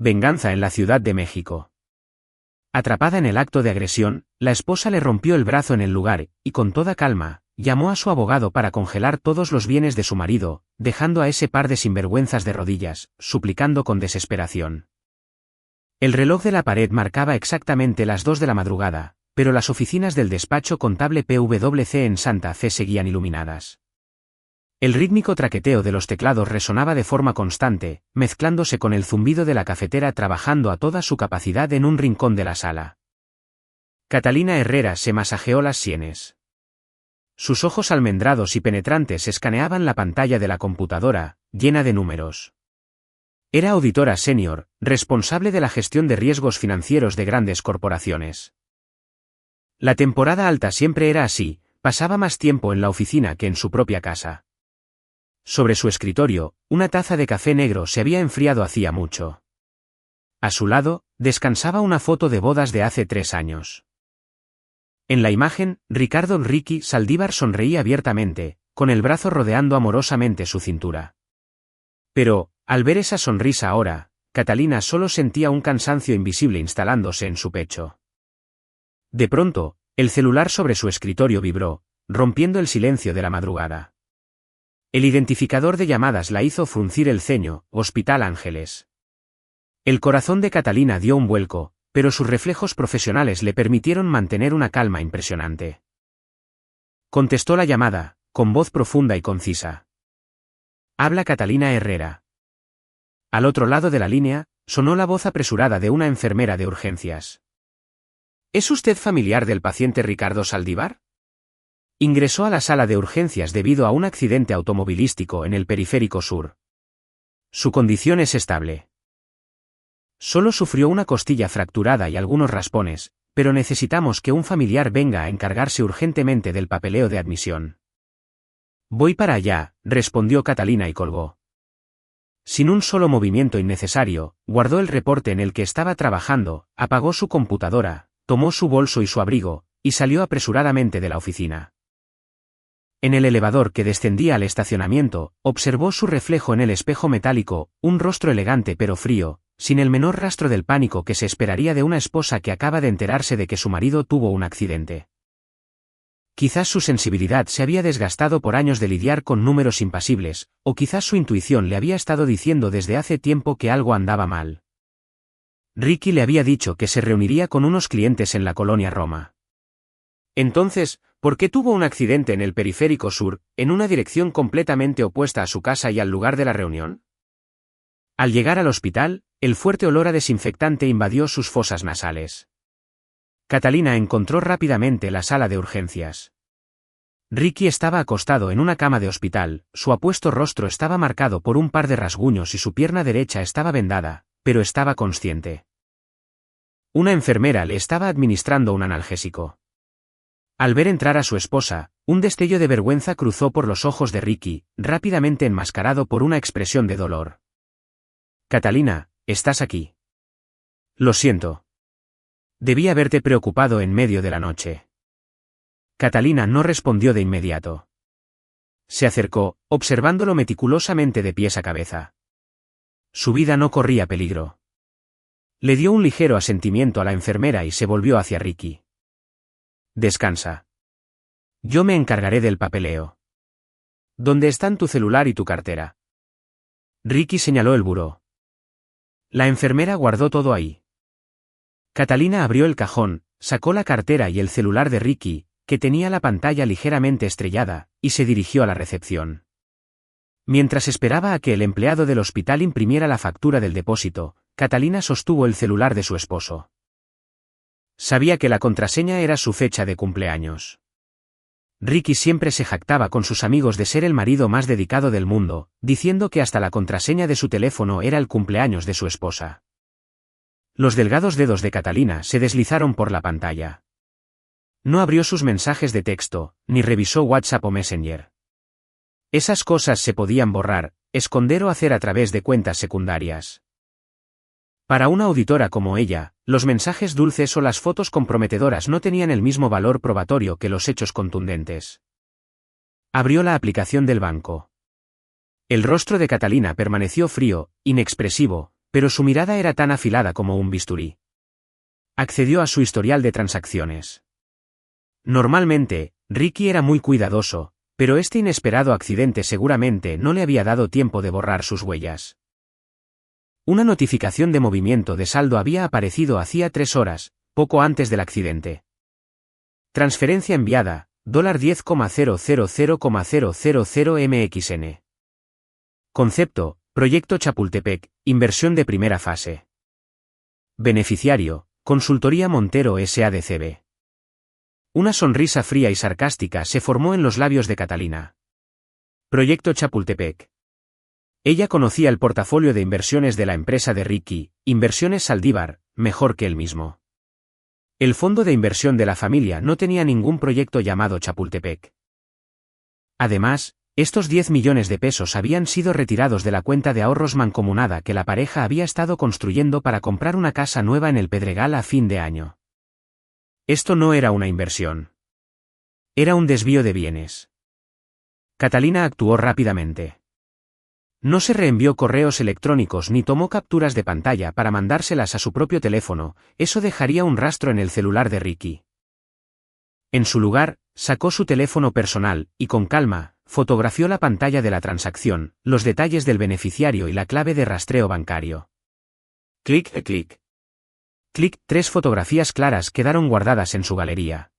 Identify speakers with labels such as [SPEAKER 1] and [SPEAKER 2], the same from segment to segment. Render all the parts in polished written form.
[SPEAKER 1] Venganza en la Ciudad de México. Atrapada en el acto de agresión, la esposa le rompió el brazo en el lugar, y con toda calma, llamó a su abogado para congelar todos los bienes de su marido, dejando a ese par de sinvergüenzas de rodillas, suplicando con desesperación. El reloj de la pared marcaba exactamente las 2 de la madrugada, pero las oficinas del despacho contable PwC en Santa Fe seguían iluminadas. El rítmico traqueteo de los teclados resonaba de forma constante, mezclándose con el zumbido de la cafetera trabajando a toda su capacidad en un rincón de la sala. Catalina Herrera se masajeó las sienes. Sus ojos almendrados y penetrantes escaneaban la pantalla de la computadora, llena de números. Era auditora senior, responsable de la gestión de riesgos financieros de grandes corporaciones. La temporada alta siempre era así, pasaba más tiempo en la oficina que en su propia casa. Sobre su escritorio, una taza de café negro se había enfriado hacía mucho. A su lado, descansaba una foto de bodas de hace 3 años. En la imagen, Ricardo Ricky Saldívar sonreía abiertamente, con el brazo rodeando amorosamente su cintura. Pero, al ver esa sonrisa ahora, Catalina solo sentía un cansancio invisible instalándose en su pecho. De pronto, el celular sobre su escritorio vibró, rompiendo el silencio de la madrugada. El identificador de llamadas la hizo fruncir el ceño, Hospital Ángeles. El corazón de Catalina dio un vuelco, pero sus reflejos profesionales le permitieron mantener una calma impresionante. Contestó la llamada, con voz profunda y concisa. Habla Catalina Herrera. Al otro lado de la línea, sonó la voz apresurada de una enfermera de urgencias. ¿Es usted familiar del paciente Ricardo Saldívar? Ingresó a la sala de urgencias debido a un accidente automovilístico en el periférico sur. Su condición es estable. Solo sufrió una costilla fracturada y algunos raspones, pero necesitamos que un familiar venga a encargarse urgentemente del papeleo de admisión. Voy para allá, respondió Catalina y colgó. Sin un solo movimiento innecesario, guardó el reporte en el que estaba trabajando, apagó su computadora, tomó su bolso y su abrigo, y salió apresuradamente de la oficina. En el elevador que descendía al estacionamiento, observó su reflejo en el espejo metálico, un rostro elegante pero frío, sin el menor rastro del pánico que se esperaría de una esposa que acaba de enterarse de que su marido tuvo un accidente. Quizás su sensibilidad se había desgastado por años de lidiar con números impasibles, o quizás su intuición le había estado diciendo desde hace tiempo que algo andaba mal. Ricky le había dicho que se reuniría con unos clientes en la colonia Roma. Entonces, ¿por qué tuvo un accidente en el periférico sur, en una dirección completamente opuesta a su casa y al lugar de la reunión? Al llegar al hospital, el fuerte olor a desinfectante invadió sus fosas nasales. Catalina encontró rápidamente la sala de urgencias. Ricky estaba acostado en una cama de hospital, su apuesto rostro estaba marcado por un par de rasguños y su pierna derecha estaba vendada, pero estaba consciente. Una enfermera le estaba administrando un analgésico. Al ver entrar a su esposa, un destello de vergüenza cruzó por los ojos de Ricky, rápidamente enmascarado por una expresión de dolor. Catalina, ¿estás aquí? Lo siento. Debí haberte preocupado en medio de la noche. Catalina no respondió de inmediato. Se acercó, observándolo meticulosamente de pies a cabeza. Su vida no corría peligro. Le dio un ligero asentimiento a la enfermera y se volvió hacia Ricky. Descansa. Yo me encargaré del papeleo. ¿Dónde están tu celular y tu cartera? Ricky señaló el buró. La enfermera guardó todo ahí. Catalina abrió el cajón, sacó la cartera y el celular de Ricky, que tenía la pantalla ligeramente estrellada, y se dirigió a la recepción. Mientras esperaba a que el empleado del hospital imprimiera la factura del depósito, Catalina sostuvo el celular de su esposo. Sabía que la contraseña era su fecha de cumpleaños. Ricky siempre se jactaba con sus amigos de ser el marido más dedicado del mundo, diciendo que hasta la contraseña de su teléfono era el cumpleaños de su esposa. Los delgados dedos de Catalina se deslizaron por la pantalla. No abrió sus mensajes de texto, ni revisó WhatsApp o Messenger. Esas cosas se podían borrar, esconder o hacer a través de cuentas secundarias. Para una auditora como ella, los mensajes dulces o las fotos comprometedoras no tenían el mismo valor probatorio que los hechos contundentes. Abrió la aplicación del banco. El rostro de Catalina permaneció frío, inexpresivo, pero su mirada era tan afilada como un bisturí. Accedió a su historial de transacciones. Normalmente, Ricky era muy cuidadoso, pero este inesperado accidente seguramente no le había dado tiempo de borrar sus huellas. Una notificación de movimiento de saldo había aparecido hacía 3 horas, poco antes del accidente. Transferencia enviada, $10,000,000 MXN. Concepto, Proyecto Chapultepec, inversión de primera fase. Beneficiario, Consultoría Montero SADCB. Una sonrisa fría y sarcástica se formó en los labios de Catalina. Proyecto Chapultepec. Ella conocía el portafolio de inversiones de la empresa de Ricky, Inversiones Saldívar, mejor que él mismo. El fondo de inversión de la familia no tenía ningún proyecto llamado Chapultepec. Además, estos 10 millones de pesos habían sido retirados de la cuenta de ahorros mancomunada que la pareja había estado construyendo para comprar una casa nueva en el Pedregal a fin de año. Esto no era una inversión. Era un desvío de bienes. Catalina actuó rápidamente. No se reenvió correos electrónicos ni tomó capturas de pantalla para mandárselas a su propio teléfono, eso dejaría un rastro en el celular de Ricky. En su lugar, sacó su teléfono personal, y con calma, fotografió la pantalla de la transacción, los detalles del beneficiario y la clave de rastreo bancario. Clic, clic. Clic, 3 fotografías claras quedaron guardadas en su galería.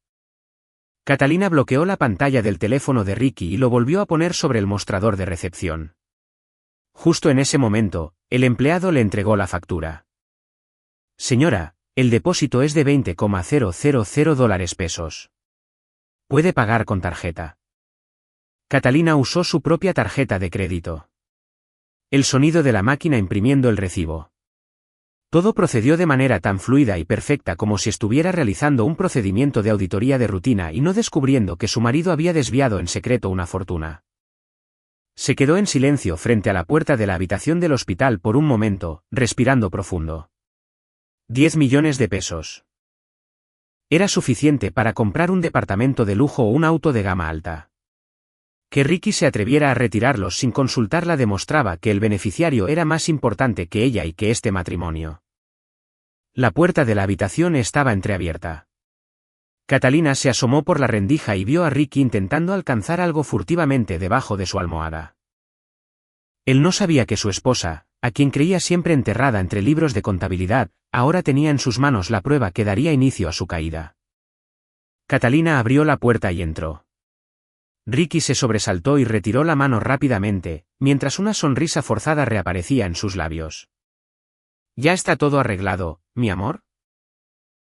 [SPEAKER 1] Catalina bloqueó la pantalla del teléfono de Ricky y lo volvió a poner sobre el mostrador de recepción. Justo en ese momento, el empleado le entregó la factura. Señora, el depósito es de $20,000 Puede pagar con tarjeta. Catalina usó su propia tarjeta de crédito. El sonido de la máquina imprimiendo el recibo. Todo procedió de manera tan fluida y perfecta como si estuviera realizando un procedimiento de auditoría de rutina y no descubriendo que su marido había desviado en secreto una fortuna. Se quedó en silencio frente a la puerta de la habitación del hospital por un momento, respirando profundo. 10 millones de pesos. Era suficiente para comprar un departamento de lujo o un auto de gama alta. Que Ricky se atreviera a retirarlos sin consultarla demostraba que el beneficiario era más importante que ella y que este matrimonio. La puerta de la habitación estaba entreabierta. Catalina se asomó por la rendija y vio a Ricky intentando alcanzar algo furtivamente debajo de su almohada. Él no sabía que su esposa, a quien creía siempre enterrada entre libros de contabilidad, ahora tenía en sus manos la prueba que daría inicio a su caída. Catalina abrió la puerta y entró. Ricky se sobresaltó y retiró la mano rápidamente, mientras una sonrisa forzada reaparecía en sus labios. ¿Ya está todo arreglado, mi amor?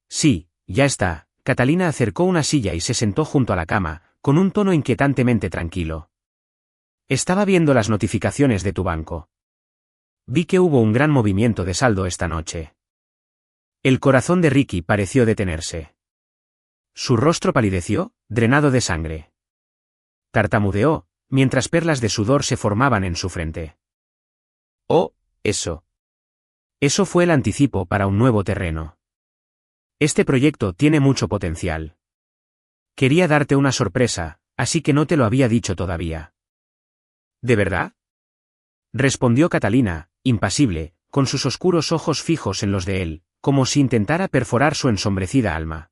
[SPEAKER 1] Sí, ya está. Catalina acercó una silla y se sentó junto a la cama, con un tono inquietantemente tranquilo. Estaba viendo las notificaciones de tu banco. Vi que hubo un gran movimiento de saldo esta noche. El corazón de Ricky pareció detenerse. Su rostro palideció, drenado de sangre. Tartamudeó, mientras perlas de sudor se formaban en su frente. Oh, eso. Eso fue el anticipo para un nuevo terreno. Este proyecto tiene mucho potencial. Quería darte una sorpresa, así que no te lo había dicho todavía. ¿De verdad? Respondió Catalina, impasible, con sus oscuros ojos fijos en los de él, como si intentara perforar su ensombrecida alma.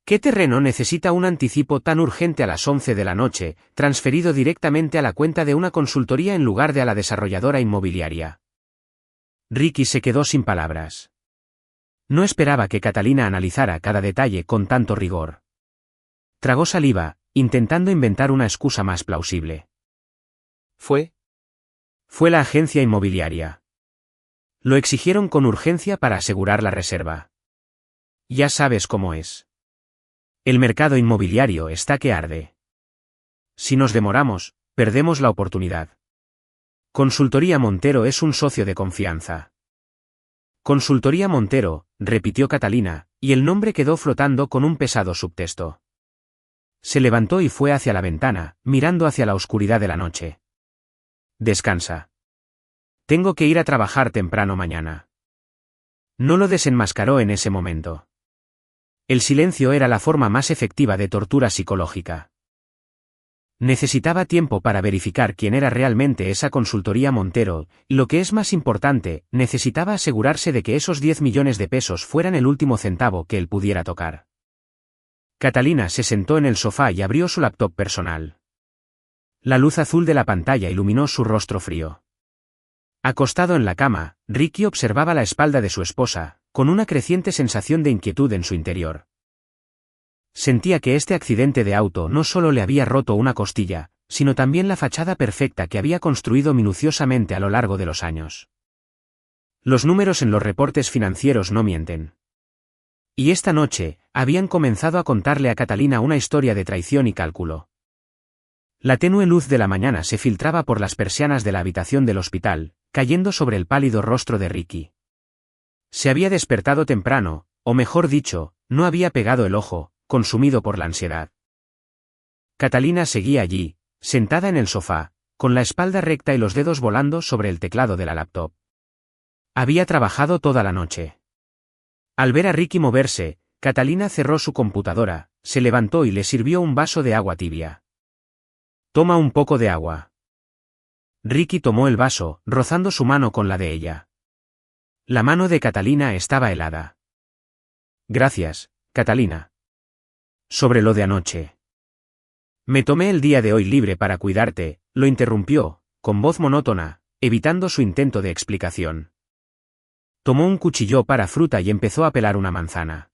[SPEAKER 1] ¿Qué terreno necesita un anticipo tan urgente a las 11 de la noche, transferido directamente a la cuenta de una consultoría en lugar de a la desarrolladora inmobiliaria? Ricky se quedó sin palabras. No esperaba que Catalina analizara cada detalle con tanto rigor. Tragó saliva, intentando inventar una excusa más plausible. Fue la agencia inmobiliaria. Lo exigieron con urgencia para asegurar la reserva. Ya sabes cómo es. El mercado inmobiliario está que arde. Si nos demoramos, perdemos la oportunidad. Consultoría Montero es un socio de confianza. Consultoría Montero, repitió Catalina, y el nombre quedó flotando con un pesado subtexto. Se levantó y fue hacia la ventana, mirando hacia la oscuridad de la noche. Descansa. Tengo que ir a trabajar temprano mañana. No lo desenmascaró en ese momento. El silencio era la forma más efectiva de tortura psicológica. Necesitaba tiempo para verificar quién era realmente esa consultoría Montero, y lo que es más importante, necesitaba asegurarse de que esos 10 millones de pesos fueran el último centavo que él pudiera tocar. Catalina se sentó en el sofá y abrió su laptop personal. La luz azul de la pantalla iluminó su rostro frío. Acostado en la cama, Ricky observaba la espalda de su esposa, con una creciente sensación de inquietud en su interior. Sentía que este accidente de auto no solo le había roto una costilla, sino también la fachada perfecta que había construido minuciosamente a lo largo de los años. Los números en los reportes financieros no mienten. Y esta noche, habían comenzado a contarle a Catalina una historia de traición y cálculo. La tenue luz de la mañana se filtraba por las persianas de la habitación del hospital, cayendo sobre el pálido rostro de Ricky. Se había despertado temprano, o mejor dicho, no había pegado el ojo, consumido por la ansiedad. Catalina seguía allí, sentada en el sofá, con la espalda recta y los dedos volando sobre el teclado de la laptop. Había trabajado toda la noche. Al ver a Ricky moverse, Catalina cerró su computadora, se levantó y le sirvió un vaso de agua tibia. «Toma un poco de agua». Ricky tomó el vaso, rozando su mano con la de ella. La mano de Catalina estaba helada. «Gracias, Catalina. Sobre lo de anoche. Me tomé el día de hoy libre para cuidarte», lo interrumpió, con voz monótona, evitando su intento de explicación. Tomó un cuchillo para fruta y empezó a pelar una manzana.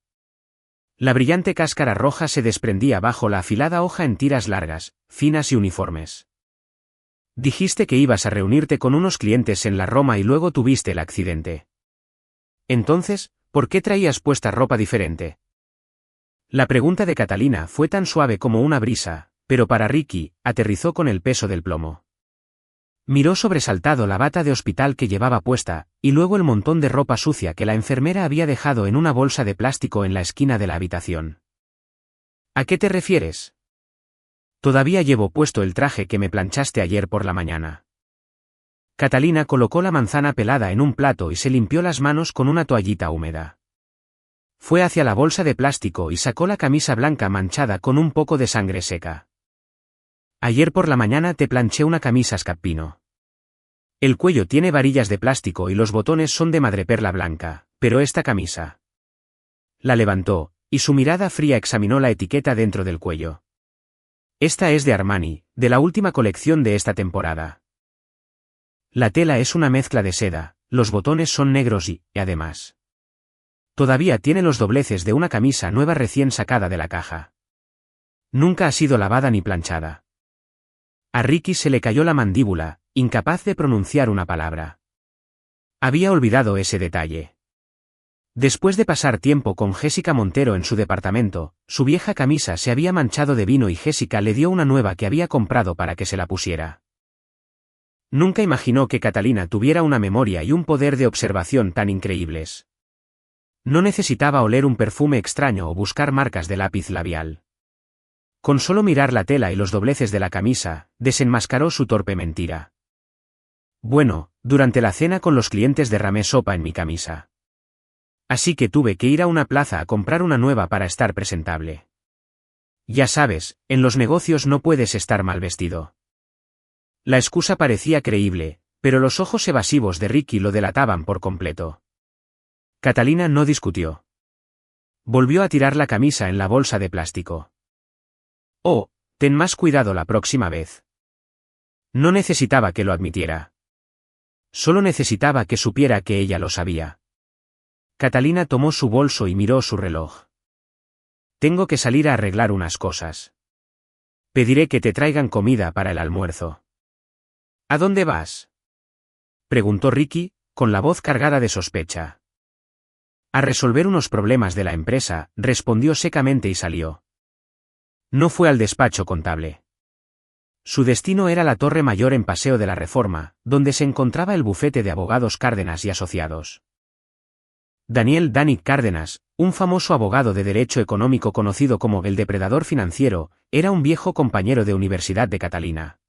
[SPEAKER 1] La brillante cáscara roja se desprendía bajo la afilada hoja en tiras largas, finas y uniformes. «Dijiste que ibas a reunirte con unos clientes en la Roma y luego tuviste el accidente. Entonces, ¿por qué traías puesta ropa diferente?» La pregunta de Catalina fue tan suave como una brisa, pero para Ricky, aterrizó con el peso del plomo. Miró sobresaltado la bata de hospital que llevaba puesta, y luego el montón de ropa sucia que la enfermera había dejado en una bolsa de plástico en la esquina de la habitación. «¿A qué te refieres?» «Todavía llevo puesto el traje que me planchaste ayer por la mañana». Catalina colocó la manzana pelada en un plato y se limpió las manos con una toallita húmeda. Fue hacia la bolsa de plástico y sacó la camisa blanca manchada con un poco de sangre seca. «Ayer por la mañana te planché una camisa escarpino. El cuello tiene varillas de plástico y los botones son de madreperla blanca, pero esta camisa». La levantó, y su mirada fría examinó la etiqueta dentro del cuello. «Esta es de Armani, de la última colección de esta temporada. La tela es una mezcla de seda, los botones son negros y, además, todavía tiene los dobleces de una camisa nueva recién sacada de la caja. Nunca ha sido lavada ni planchada». A Ricky se le cayó la mandíbula, incapaz de pronunciar una palabra. Había olvidado ese detalle. Después de pasar tiempo con Jessica Montero en su departamento, su vieja camisa se había manchado de vino y Jessica le dio una nueva que había comprado para que se la pusiera. Nunca imaginó que Catalina tuviera una memoria y un poder de observación tan increíbles. No necesitaba oler un perfume extraño o buscar marcas de lápiz labial. Con solo mirar la tela y los dobleces de la camisa, desenmascaró su torpe mentira. «Bueno, durante la cena con los clientes derramé sopa en mi camisa. Así que tuve que ir a una plaza a comprar una nueva para estar presentable. Ya sabes, en los negocios no puedes estar mal vestido». La excusa parecía creíble, pero los ojos evasivos de Ricky lo delataban por completo. Catalina no discutió. Volvió a tirar la camisa en la bolsa de plástico. «Oh, ten más cuidado la próxima vez». No necesitaba que lo admitiera. Solo necesitaba que supiera que ella lo sabía. Catalina tomó su bolso y miró su reloj. «Tengo que salir a arreglar unas cosas. Pediré que te traigan comida para el almuerzo». «¿A dónde vas?», preguntó Ricky, con la voz cargada de sospecha. «A resolver unos problemas de la empresa», respondió secamente y salió. No fue al despacho contable. Su destino era la Torre Mayor en Paseo de la Reforma, donde se encontraba el bufete de abogados Cárdenas y Asociados. Daniel «Danny» Cárdenas, un famoso abogado de derecho económico conocido como el depredador financiero, era un viejo compañero de universidad de Catalina.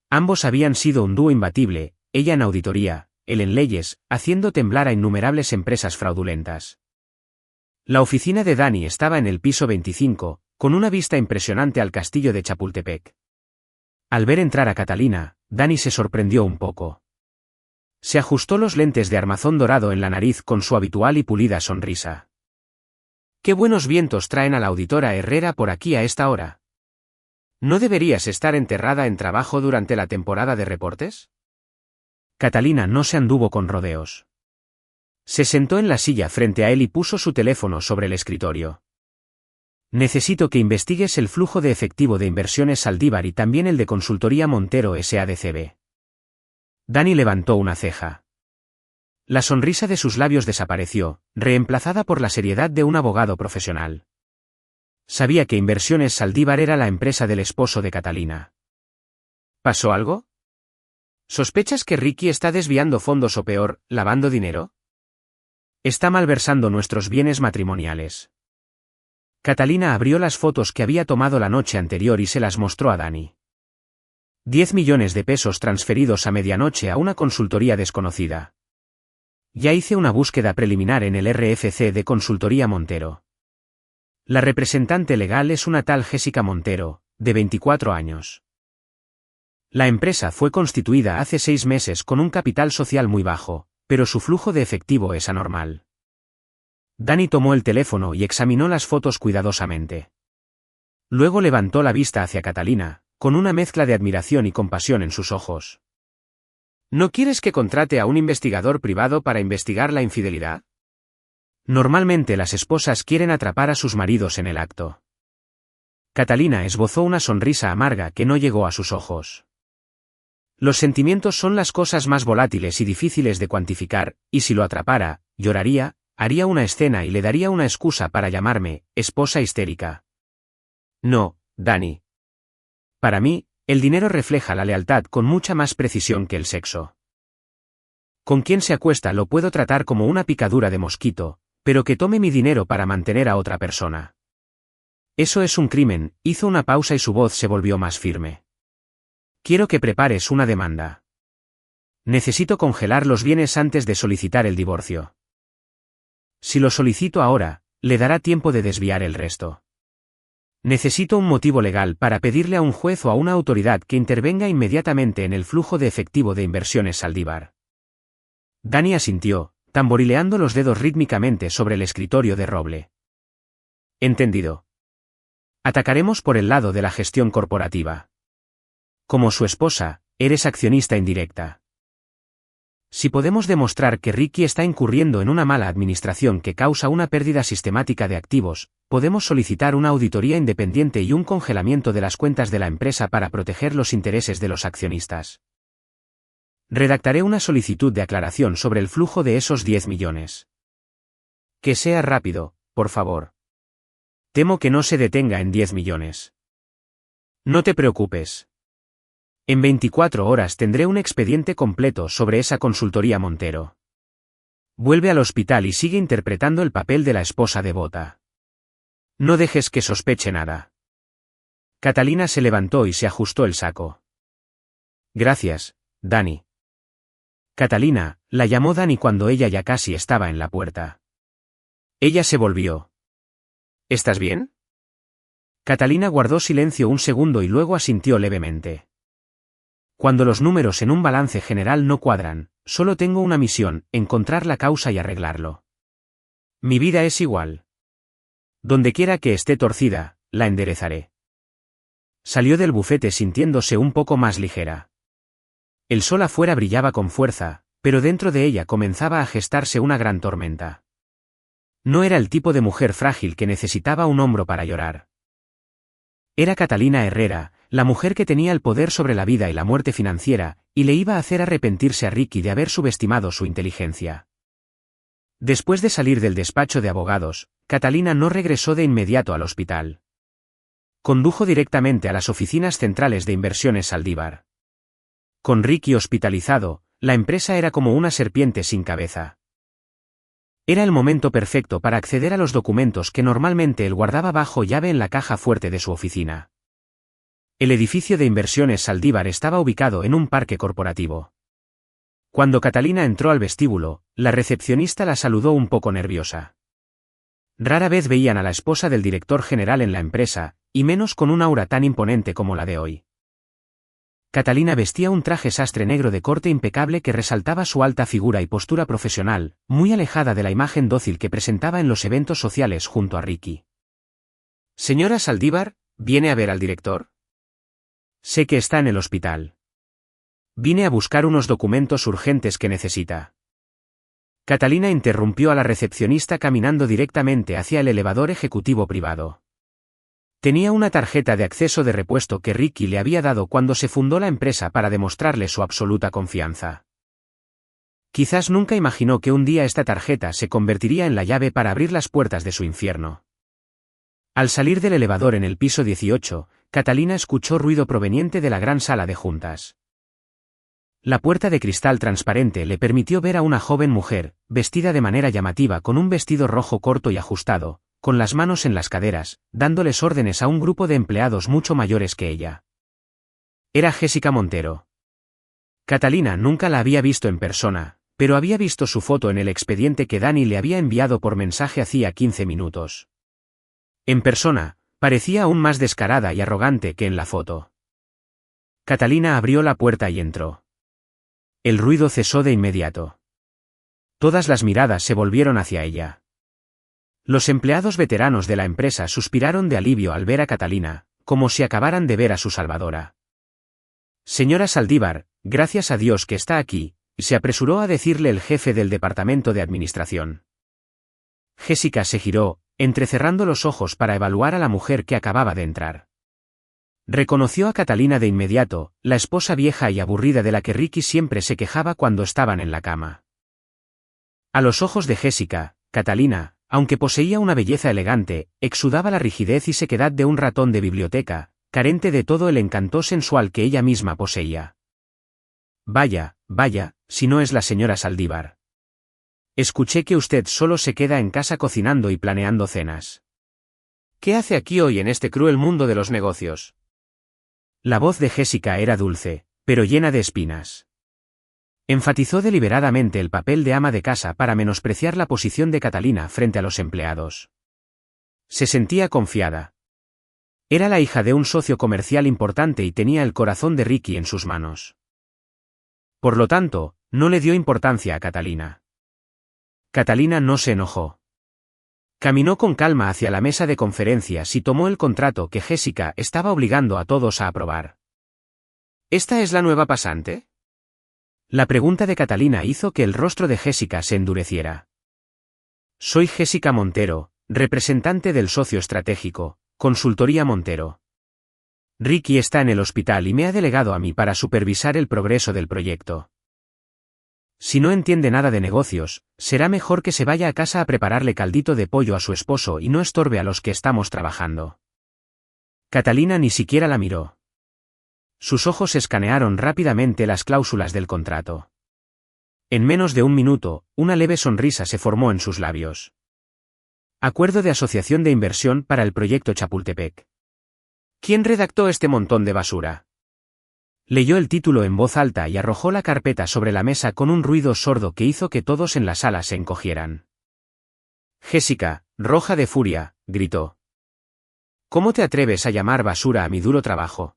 [SPEAKER 1] Ambos habían sido un dúo imbatible, ella en auditoría, él en leyes, haciendo temblar a innumerables empresas fraudulentas. La oficina de Danny estaba en el piso 25, con una vista impresionante al castillo de Chapultepec. Al ver entrar a Catalina, Dani se sorprendió un poco. Se ajustó los lentes de armazón dorado en la nariz con su habitual y pulida sonrisa. «Qué buenos vientos traen a la auditora Herrera por aquí a esta hora. ¿No deberías estar enterrada en trabajo durante la temporada de reportes?» Catalina no se anduvo con rodeos. Se sentó en la silla frente a él y puso su teléfono sobre el escritorio. «Necesito que investigues el flujo de efectivo de Inversiones Saldívar y también el de Consultoría Montero S.A.D.C.B». Dani levantó una ceja. La sonrisa de sus labios desapareció, reemplazada por la seriedad de un abogado profesional. Sabía que Inversiones Saldívar era la empresa del esposo de Catalina. ¿Pasó algo? ¿Sospechas que Ricky está desviando fondos o peor, lavando dinero? Está malversando nuestros bienes matrimoniales. Catalina abrió las fotos que había tomado la noche anterior y se las mostró a Dani. 10 millones de pesos transferidos a medianoche a una consultoría desconocida. Ya hice una búsqueda preliminar en el RFC de Consultoría Montero. La representante legal es una tal Jessica Montero, de 24 años. La empresa fue constituida hace 6 meses con un capital social muy bajo, pero su flujo de efectivo es anormal. Dani tomó el teléfono y examinó las fotos cuidadosamente. Luego levantó la vista hacia Catalina, con una mezcla de admiración y compasión en sus ojos. ¿No quieres que contrate a un investigador privado para investigar la infidelidad? Normalmente las esposas quieren atrapar a sus maridos en el acto. Catalina esbozó una sonrisa amarga que no llegó a sus ojos. Los sentimientos son las cosas más volátiles y difíciles de cuantificar, y si lo atrapara, lloraría, haría una escena y le daría una excusa para llamarme esposa histérica. No, Dani. Para mí, el dinero refleja la lealtad con mucha más precisión que el sexo. Con quien se acuesta lo puedo tratar como una picadura de mosquito, pero que tome mi dinero para mantener a otra persona. Eso es un crimen. Hizo una pausa y su voz se volvió más firme. Quiero que prepares una demanda. Necesito congelar los bienes antes de solicitar el divorcio. Si lo solicito ahora, le dará tiempo de desviar el resto. Necesito un motivo legal para pedirle a un juez o a una autoridad que intervenga inmediatamente en el flujo de efectivo de Inversiones Saldívar. Dani asintió, tamborileando los dedos rítmicamente sobre el escritorio de roble. Entendido. Atacaremos por el lado de la gestión corporativa. Como su esposa, eres accionista indirecta. Si podemos demostrar que Ricky está incurriendo en una mala administración que causa una pérdida sistemática de activos, podemos solicitar una auditoría independiente y un congelamiento de las cuentas de la empresa para proteger los intereses de los accionistas. Redactaré una solicitud de aclaración sobre el flujo de esos 10 millones. Que sea rápido, por favor. Temo que no se detenga en 10 millones. No te preocupes. En 24 horas tendré un expediente completo sobre esa consultoría Montero. Vuelve al hospital y sigue interpretando el papel de la esposa devota. No dejes que sospeche nada. Catalina se levantó y se ajustó el saco. Gracias, Dani. Catalina, la llamó Dani cuando ella ya casi estaba en la puerta. Ella se volvió. ¿Estás bien? Catalina guardó silencio un segundo y luego asintió levemente. Cuando los números en un balance general no cuadran, solo tengo una misión, encontrar la causa y arreglarlo. Mi vida es igual. Donde quiera que esté torcida, la enderezaré. Salió del bufete sintiéndose un poco más ligera. El sol afuera brillaba con fuerza, pero dentro de ella comenzaba a gestarse una gran tormenta. No era el tipo de mujer frágil que necesitaba un hombro para llorar. Era Catalina Herrera, la mujer que tenía el poder sobre la vida y la muerte financiera, y le iba a hacer arrepentirse a Ricky de haber subestimado su inteligencia. Después de salir del despacho de abogados, Catalina no regresó de inmediato al hospital. Condujo directamente a las oficinas centrales de Inversiones Saldívar. Con Ricky hospitalizado, la empresa era como una serpiente sin cabeza. Era el momento perfecto para acceder a los documentos que normalmente él guardaba bajo llave en la caja fuerte de su oficina. El edificio de Inversiones Saldívar estaba ubicado en un parque corporativo. Cuando Catalina entró al vestíbulo, la recepcionista la saludó un poco nerviosa. Rara vez veían a la esposa del director general en la empresa, y menos con un aura tan imponente como la de hoy. Catalina vestía un traje sastre negro de corte impecable que resaltaba su alta figura y postura profesional, muy alejada de la imagen dócil que presentaba en los eventos sociales junto a Ricky.
[SPEAKER 2] Señora Saldívar, ¿viene a ver al director?
[SPEAKER 1] Sé que está en el hospital. Vine a buscar unos documentos urgentes que necesita. Catalina interrumpió a la recepcionista caminando directamente hacia el elevador ejecutivo privado. Tenía una tarjeta de acceso de repuesto que Ricky le había dado cuando se fundó la empresa para demostrarle su absoluta confianza. Quizás nunca imaginó que un día esta tarjeta se convertiría en la llave para abrir las puertas de su infierno. Al salir del elevador en el piso 18, Catalina escuchó ruido proveniente de la gran sala de juntas. La puerta de cristal transparente le permitió ver a una joven mujer, vestida de manera llamativa con un vestido rojo corto y ajustado, con las manos en las caderas, dándoles órdenes a un grupo de empleados mucho mayores que ella. Era Jessica Montero. Catalina nunca la había visto en persona, pero había visto su foto en el expediente que Dani le había enviado por mensaje hacía 15 minutos. En persona, parecía aún más descarada y arrogante que en la foto. Catalina abrió la puerta y entró. El ruido cesó de inmediato. Todas las miradas se volvieron hacia ella. Los empleados veteranos de la empresa suspiraron de alivio al ver a Catalina, como si acabaran de ver a su salvadora. Señora Saldívar, gracias a Dios que está aquí, se apresuró a decirle el jefe del departamento de administración. Jessica se giró, entrecerrando los ojos para evaluar a la mujer que acababa de entrar. Reconoció a Catalina de inmediato, la esposa vieja y aburrida de la que Ricky siempre se quejaba cuando estaban en la cama. A los ojos de Jessica, Catalina, aunque poseía una belleza elegante, exudaba la rigidez y sequedad de un ratón de biblioteca, carente de todo el encanto sensual que ella misma poseía. Vaya, si no es la señora Saldívar. Escuché que usted solo se queda en casa cocinando y planeando cenas.
[SPEAKER 2] ¿Qué hace aquí hoy en este cruel mundo de los negocios?
[SPEAKER 1] La voz de Jessica era dulce, pero llena de espinas. Enfatizó deliberadamente el papel de ama de casa para menospreciar la posición de Catalina frente a los empleados. Se sentía confiada. Era la hija de un socio comercial importante y tenía el corazón de Ricky en sus manos. Por lo tanto, no le dio importancia a Catalina. Catalina no se enojó. Caminó con calma hacia la mesa de conferencias y tomó el contrato que Jessica estaba obligando a todos a aprobar.
[SPEAKER 2] ¿Esta es la nueva pasante?
[SPEAKER 1] La pregunta de Catalina hizo que el rostro de Jessica se endureciera. Soy Jessica Montero, representante del socio estratégico, Consultoría Montero. Ricky está en el hospital y me ha delegado a mí para supervisar el progreso del proyecto. Si no entiende nada de negocios, será mejor que se vaya a casa a prepararle caldito de pollo a su esposo y no estorbe a los que estamos trabajando. Catalina ni siquiera la miró. Sus ojos escanearon rápidamente las cláusulas del contrato. En menos de un minuto, una leve sonrisa se formó en sus labios. Acuerdo de asociación de inversión para el proyecto Chapultepec.
[SPEAKER 2] ¿Quién redactó este montón de basura?
[SPEAKER 1] Leyó el título en voz alta y arrojó la carpeta sobre la mesa con un ruido sordo que hizo que todos en la sala se encogieran.
[SPEAKER 2] Jessica, roja de furia, gritó. ¿Cómo te atreves a llamar basura a mi duro trabajo?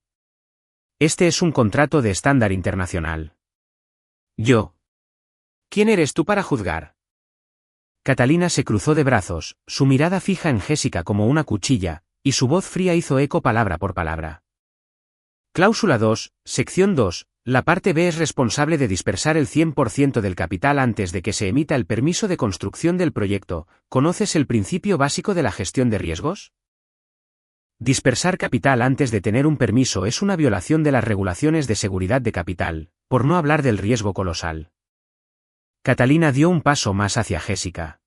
[SPEAKER 1] Este es un contrato de estándar internacional.
[SPEAKER 2] ¿Yo? ¿Quién eres tú para juzgar?
[SPEAKER 1] Catalina se cruzó de brazos, su mirada fija en Jessica como una cuchilla, y su voz fría hizo eco palabra por palabra. Cláusula 2, sección 2, la parte B es responsable de dispersar el 100% del capital antes de que se emita el permiso de construcción del proyecto. ¿Conoces el principio básico de la gestión de riesgos? Dispersar capital antes de tener un permiso es una violación de las regulaciones de seguridad de capital, por no hablar del riesgo colosal. Catalina dio un paso más hacia Jessica.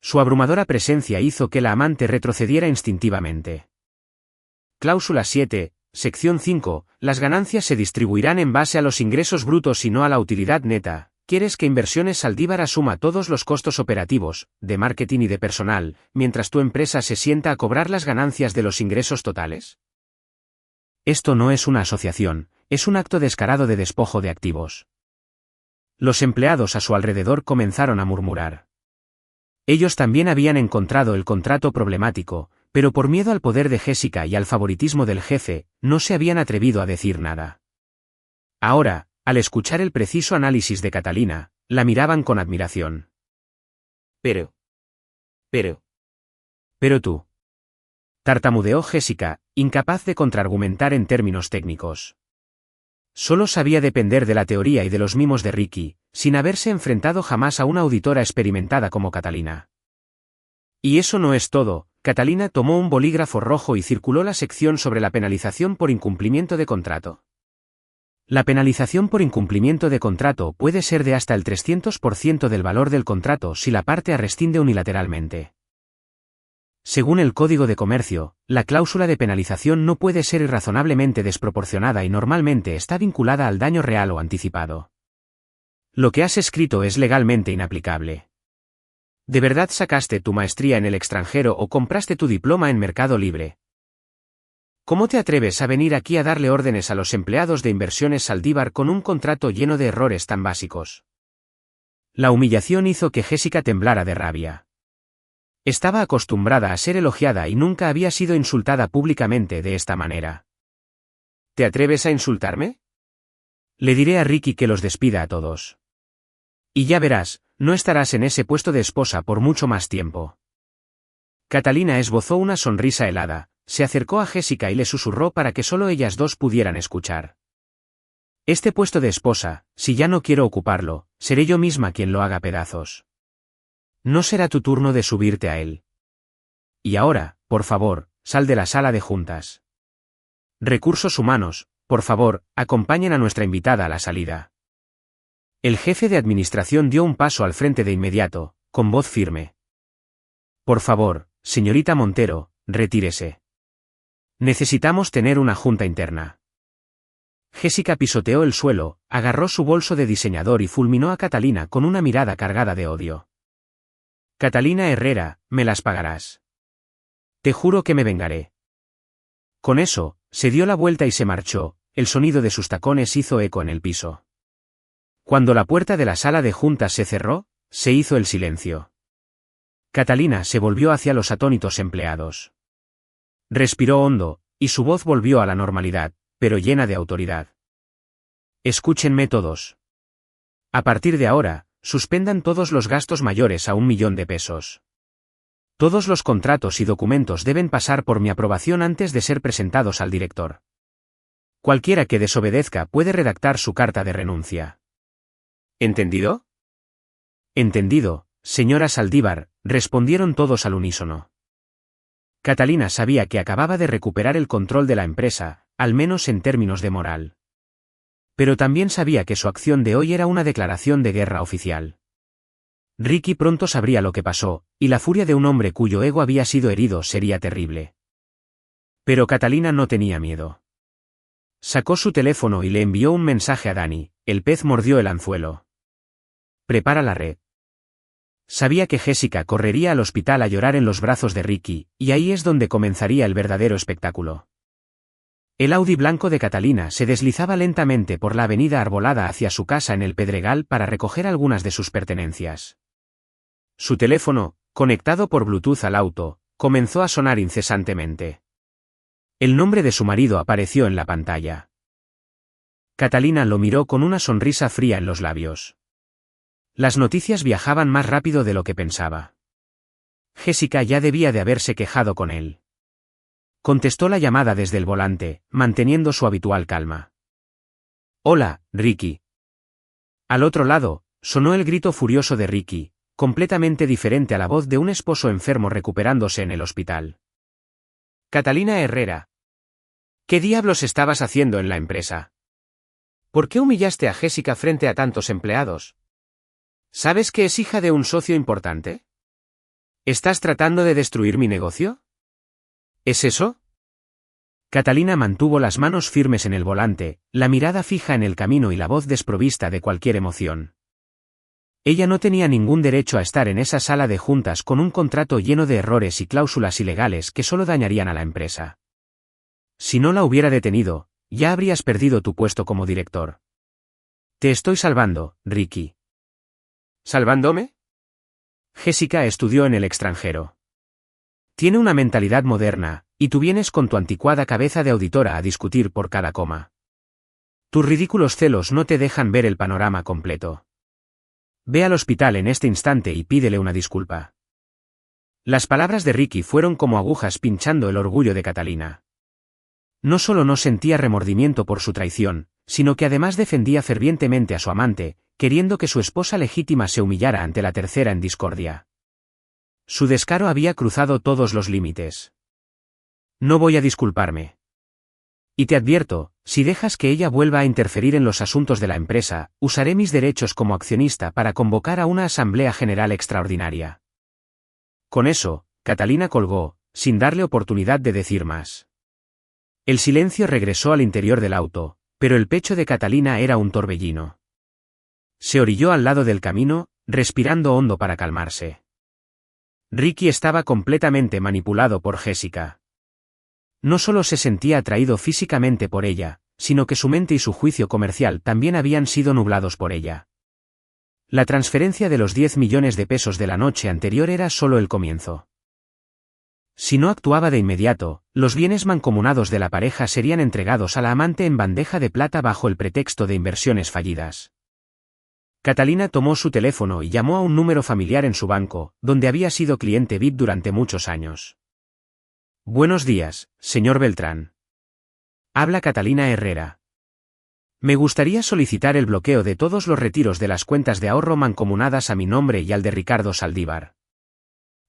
[SPEAKER 1] Su abrumadora presencia hizo que la amante retrocediera instintivamente. Cláusula 7, sección 5, las ganancias se distribuirán en base a los ingresos brutos y no a la utilidad neta. ¿Quieres que Inversiones Saldívar asuma todos los costos operativos, de marketing y de personal, mientras tu empresa se sienta a cobrar las ganancias de los ingresos totales? Esto no es una asociación, es un acto descarado de despojo de activos. Los empleados a su alrededor comenzaron a murmurar. Ellos también habían encontrado el contrato problemático, pero por miedo al poder de Jessica y al favoritismo del jefe, no se habían atrevido a decir nada. Ahora, al escuchar el preciso análisis de Catalina, la miraban con admiración.
[SPEAKER 2] Pero
[SPEAKER 1] tú. Tartamudeó Jessica, incapaz de contraargumentar en términos técnicos. Solo sabía depender de la teoría y de los mimos de Ricky, sin haberse enfrentado jamás a una auditora experimentada como Catalina. Y eso no es todo. Catalina tomó un bolígrafo rojo y circuló la sección sobre la penalización por incumplimiento de contrato. La penalización por incumplimiento de contrato puede ser de hasta el 300% del valor del contrato si la parte rescinde unilateralmente. Según el Código de Comercio, la cláusula de penalización no puede ser irrazonablemente desproporcionada y normalmente está vinculada al daño real o anticipado. Lo que has escrito es legalmente inaplicable. ¿De verdad sacaste tu maestría en el extranjero o compraste tu diploma en Mercado Libre? ¿Cómo te atreves a venir aquí a darle órdenes a los empleados de Inversiones Saldívar con un contrato lleno de errores tan básicos? La humillación hizo que Jessica temblara de rabia. Estaba acostumbrada a ser elogiada y nunca había sido insultada públicamente de esta manera.
[SPEAKER 2] ¿Te atreves a insultarme?
[SPEAKER 1] Le diré a Ricky que los despida a todos. Y ya verás, no estarás en ese puesto de esposa por mucho más tiempo. Catalina esbozó una sonrisa helada, se acercó a Jessica y le susurró para que solo ellas dos pudieran escuchar. Este puesto de esposa, si ya no quiero ocuparlo, seré yo misma quien lo haga pedazos. No será tu turno de subirte a él. Y ahora, por favor, sal de la sala de juntas. Recursos humanos, por favor, acompañen a nuestra invitada a la salida. El jefe de administración dio un paso al frente de inmediato, con voz firme. Por favor, señorita Montero, retírese. Necesitamos tener una junta interna. Jessica pisoteó el suelo, agarró su bolso de diseñador y fulminó a Catalina con una mirada cargada de odio. Catalina Herrera, me las pagarás. Te juro que me vengaré. Con eso, se dio la vuelta y se marchó, el sonido de sus tacones hizo eco en el piso. Cuando la puerta de la sala de juntas se cerró, se hizo el silencio. Catalina se volvió hacia los atónitos empleados. Respiró hondo, y su voz volvió a la normalidad, pero llena de autoridad. Escúchenme todos. A partir de ahora, suspendan todos los gastos mayores a 1 millón de pesos. Todos los contratos y documentos deben pasar por mi aprobación antes de ser presentados al director. Cualquiera que desobedezca puede redactar su carta de renuncia.
[SPEAKER 2] ¿Entendido?
[SPEAKER 1] Entendido, señora Saldívar, respondieron todos al unísono. Catalina sabía que acababa de recuperar el control de la empresa, al menos en términos de moral. Pero también sabía que su acción de hoy era una declaración de guerra oficial. Ricky pronto sabría lo que pasó, y la furia de un hombre cuyo ego había sido herido sería terrible. Pero Catalina no tenía miedo. Sacó su teléfono y le envió un mensaje a Dani, el pez mordió el anzuelo. Prepara la red. Sabía que Jessica correría al hospital a llorar en los brazos de Ricky, y ahí es donde comenzaría el verdadero espectáculo. El Audi blanco de Catalina se deslizaba lentamente por la avenida arbolada hacia su casa en el Pedregal para recoger algunas de sus pertenencias. Su teléfono, conectado por Bluetooth al auto, comenzó a sonar incesantemente. El nombre de su marido apareció en la pantalla. Catalina lo miró con una sonrisa fría en los labios. Las noticias viajaban más rápido de lo que pensaba. Jessica ya debía de haberse quejado con él. Contestó la llamada desde el volante, manteniendo su habitual calma. Hola, Ricky. Al otro lado, sonó el grito furioso de Ricky, completamente diferente a la voz de un esposo enfermo recuperándose en el hospital. Catalina Herrera. ¿Qué diablos estabas haciendo en la empresa? ¿Por qué humillaste a Jessica frente a tantos empleados? ¿Sabes que es hija de un socio importante? ¿Estás tratando de destruir mi negocio? ¿Es eso? Catalina mantuvo las manos firmes en el volante, la mirada fija en el camino y la voz desprovista de cualquier emoción. Ella no tenía ningún derecho a estar en esa sala de juntas con un contrato lleno de errores y cláusulas ilegales que solo dañarían a la empresa. Si no la hubiera detenido, ya habrías perdido tu puesto como director. Te estoy salvando, Ricky.
[SPEAKER 2] ¿Salvándome?
[SPEAKER 1] Jessica estudió en el extranjero. Tiene una mentalidad moderna, y tú vienes con tu anticuada cabeza de auditora a discutir por cada coma. Tus ridículos celos no te dejan ver el panorama completo. Ve al hospital en este instante y pídele una disculpa. Las palabras de Ricky fueron como agujas pinchando el orgullo de Catalina. No solo no sentía remordimiento por su traición, sino que además defendía fervientemente a su amante, queriendo que su esposa legítima se humillara ante la tercera en discordia. Su descaro había cruzado todos los límites. No voy a disculparme. Y te advierto, si dejas que ella vuelva a interferir en los asuntos de la empresa, usaré mis derechos como accionista para convocar a una asamblea general extraordinaria. Con eso, Catalina colgó, sin darle oportunidad de decir más. El silencio regresó al interior del auto, pero el pecho de Catalina era un torbellino. Se orilló al lado del camino, respirando hondo para calmarse. Ricky estaba completamente manipulado por Jessica. No solo se sentía atraído físicamente por ella, sino que su mente y su juicio comercial también habían sido nublados por ella. La transferencia de los 10 millones de pesos de la noche anterior era solo el comienzo. Si no actuaba de inmediato, los bienes mancomunados de la pareja serían entregados a la amante en bandeja de plata bajo el pretexto de inversiones fallidas. Catalina tomó su teléfono y llamó a un número familiar en su banco, donde había sido cliente VIP durante muchos años. Buenos días, señor Beltrán. Habla Catalina Herrera. Me gustaría solicitar el bloqueo de todos los retiros de las cuentas de ahorro mancomunadas a mi nombre y al de Ricardo Saldívar.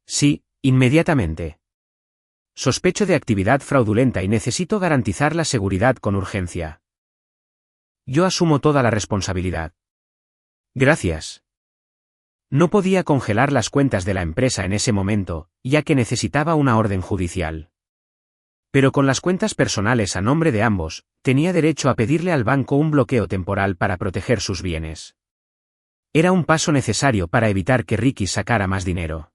[SPEAKER 1] Sí, inmediatamente. Sospecho de actividad fraudulenta y necesito garantizar la seguridad con urgencia. Yo asumo toda la responsabilidad. Gracias. No podía congelar las cuentas de la empresa en ese momento, ya que necesitaba una orden judicial. Pero con las cuentas personales a nombre de ambos, tenía derecho a pedirle al banco un bloqueo temporal para proteger sus bienes. Era un paso necesario para evitar que Ricky sacara más dinero.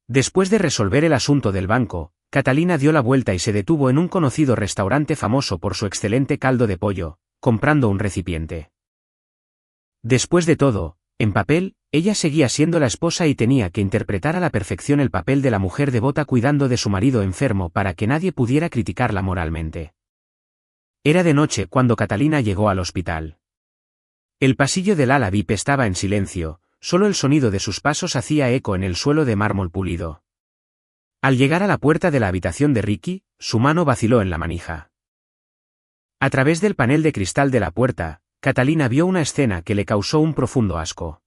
[SPEAKER 1] Después de resolver el asunto del banco, Catalina dio la vuelta y se detuvo en un conocido restaurante famoso por su excelente caldo de pollo, comprando un recipiente. Después de todo, en papel, ella seguía siendo la esposa y tenía que interpretar a la perfección el papel de la mujer devota cuidando de su marido enfermo para que nadie pudiera criticarla moralmente. Era de noche cuando Catalina llegó al hospital. El pasillo del ala VIP estaba en silencio, solo el sonido de sus pasos hacía eco en el suelo de mármol pulido. Al llegar a la puerta de la habitación de Ricky, su mano vaciló en la manija. A través del panel de cristal de la puerta, Catalina vio una escena que le causó un profundo asco.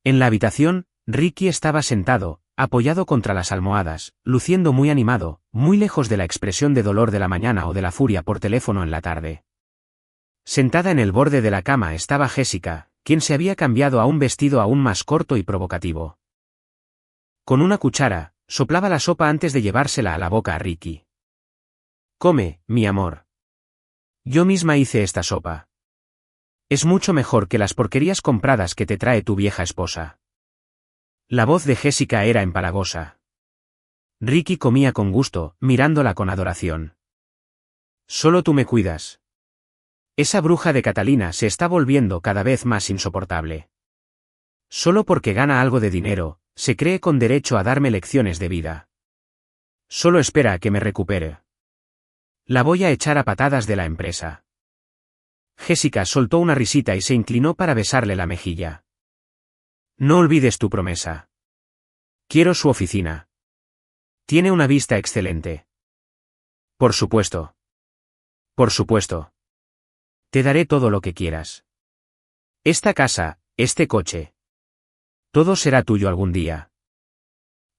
[SPEAKER 1] En la habitación, Ricky estaba sentado, apoyado contra las almohadas, luciendo muy animado, muy lejos de la expresión de dolor de la mañana o de la furia por teléfono en la tarde. Sentada en el borde de la cama estaba Jessica, quien se había cambiado a un vestido aún más corto y provocativo. Con una cuchara, soplaba la sopa antes de llevársela a la boca a Ricky. Come, mi amor. Yo misma hice esta sopa. Es mucho mejor que las porquerías compradas que te trae tu vieja esposa. La voz de Jessica era empalagosa. Ricky comía con gusto, mirándola con adoración. Solo tú me cuidas. Esa bruja de Catalina se está volviendo cada vez más insoportable. Solo porque gana algo de dinero, se cree con derecho a darme lecciones de vida. Solo espera a que me recupere. La voy a echar a patadas de la empresa. Jessica soltó una risita y se inclinó para besarle la mejilla. No olvides tu promesa. Quiero su oficina. Tiene una vista excelente. Por supuesto. Por supuesto. Te daré todo lo que quieras. Esta casa, este coche. Todo será tuyo algún día.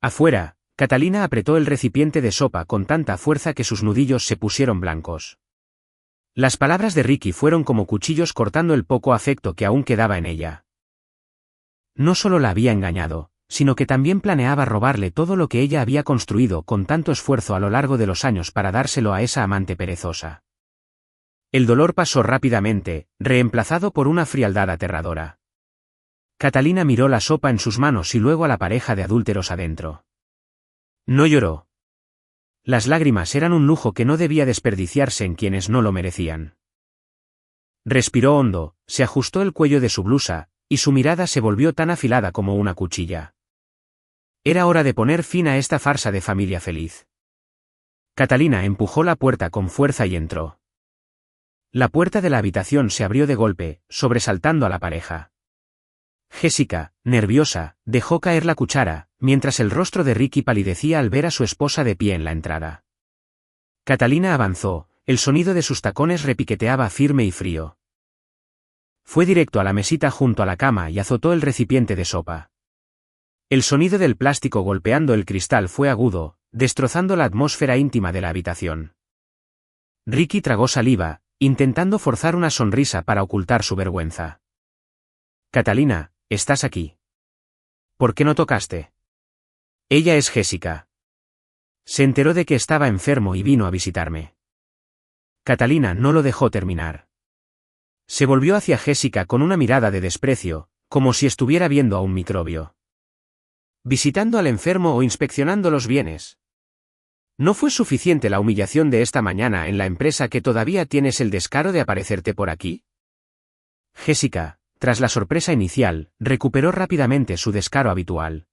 [SPEAKER 1] Afuera, Catalina apretó el recipiente de sopa con tanta fuerza que sus nudillos se pusieron blancos. Las palabras de Ricky fueron como cuchillos cortando el poco afecto que aún quedaba en ella. No solo la había engañado, sino que también planeaba robarle todo lo que ella había construido con tanto esfuerzo a lo largo de los años para dárselo a esa amante perezosa. El dolor pasó rápidamente, reemplazado por una frialdad aterradora. Catalina miró la sopa en sus manos y luego a la pareja de adúlteros adentro. No lloró. Las lágrimas eran un lujo que no debía desperdiciarse en quienes no lo merecían. Respiró hondo, se ajustó el cuello de su blusa, y su mirada se volvió tan afilada como una cuchilla. Era hora de poner fin a esta farsa de familia feliz. Catalina empujó la puerta con fuerza y entró. La puerta de la habitación se abrió de golpe, sobresaltando a la pareja. Jessica, nerviosa, dejó caer la cuchara, mientras el rostro de Ricky palidecía al ver a su esposa de pie en la entrada. Catalina avanzó, el sonido de sus tacones repiqueteaba firme y frío. Fue directo a la mesita junto a la cama y azotó el recipiente de sopa. El sonido del plástico golpeando el cristal fue agudo, destrozando la atmósfera íntima de la habitación. Ricky tragó saliva, intentando forzar una sonrisa para ocultar su vergüenza. Catalina, estás aquí. ¿Por qué no tocaste? Ella es Jessica. Se enteró de que estaba enfermo y vino a visitarme. Catalina no lo dejó terminar. Se volvió hacia Jessica con una mirada de desprecio, como si estuviera viendo a un microbio. ¿Visitando al enfermo o inspeccionando los bienes? ¿No fue suficiente la humillación de esta mañana en la empresa que todavía tienes el descaro de aparecerte por aquí? Jessica, tras la sorpresa inicial, recuperó rápidamente su descaro habitual.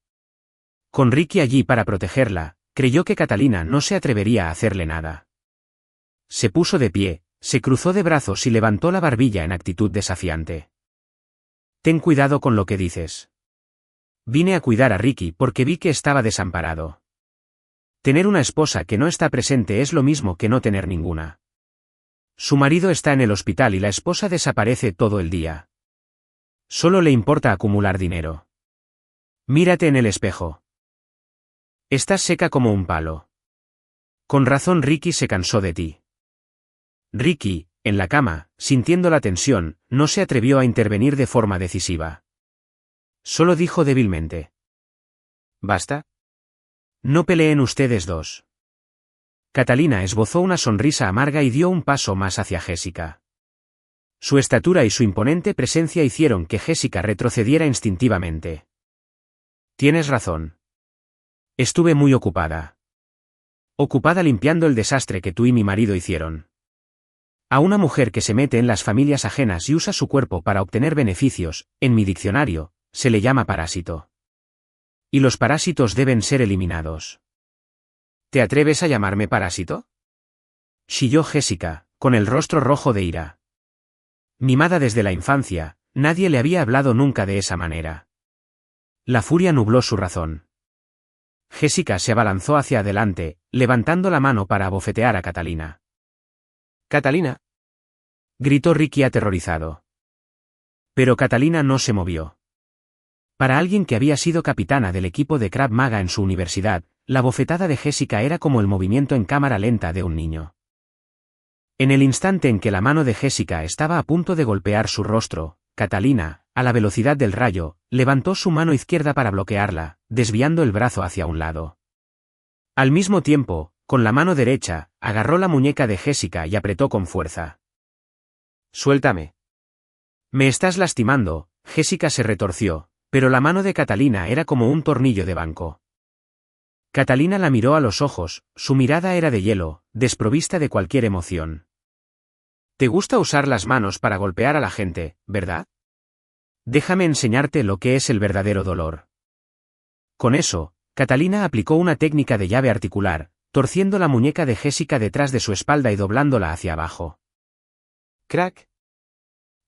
[SPEAKER 1] Con Ricky allí para protegerla, creyó que Catalina no se atrevería a hacerle nada. Se puso de pie, se cruzó de brazos y levantó la barbilla en actitud desafiante. Ten cuidado con lo que dices. Vine a cuidar a Ricky porque vi que estaba desamparado. Tener una esposa que no está presente es lo mismo que no tener ninguna. Su marido está en el hospital y la esposa desaparece todo el día. Solo le importa acumular dinero. Mírate en el espejo. Estás seca como un palo. Con razón Ricky se cansó de ti. Ricky, en la cama, sintiendo la tensión, no se atrevió a intervenir de forma decisiva. Solo dijo débilmente. ¿Basta? No peleen ustedes dos. Catalina esbozó una sonrisa amarga y dio un paso más hacia Jessica. Su estatura y su imponente presencia hicieron que Jessica retrocediera instintivamente. Tienes razón. Estuve muy ocupada. Ocupada limpiando el desastre que tú y mi marido hicieron. A una mujer que se mete en las familias ajenas y usa su cuerpo para obtener beneficios, en mi diccionario, se le llama parásito. Y los parásitos deben ser eliminados. ¿Te atreves a llamarme parásito? Chilló Jessica, con el rostro rojo de ira. Mimada desde la infancia, nadie le había hablado nunca de esa manera. La furia nubló su razón. Jessica se abalanzó hacia adelante, levantando la mano para abofetear a Catalina. «¡Catalina!», gritó Ricky aterrorizado. Pero Catalina no se movió. Para alguien que había sido capitana del equipo de Krav Maga en su universidad, la bofetada de Jessica era como el movimiento en cámara lenta de un niño. En el instante en que la mano de Jessica estaba a punto de golpear su rostro, Catalina, a la velocidad del rayo, levantó su mano izquierda para bloquearla, desviando el brazo hacia un lado. Al mismo tiempo, con la mano derecha, agarró la muñeca de Jessica y apretó con fuerza. «Suéltame. Me estás lastimando», Jessica se retorció, pero la mano de Catalina era como un tornillo de banco. Catalina la miró a los ojos, su mirada era de hielo, desprovista de cualquier emoción. «Te gusta usar las manos para golpear a la gente, ¿verdad? Déjame enseñarte lo que es el verdadero dolor». Con eso, Catalina aplicó una técnica de llave articular, torciendo la muñeca de Jessica detrás de su espalda y doblándola hacia abajo. «Crack».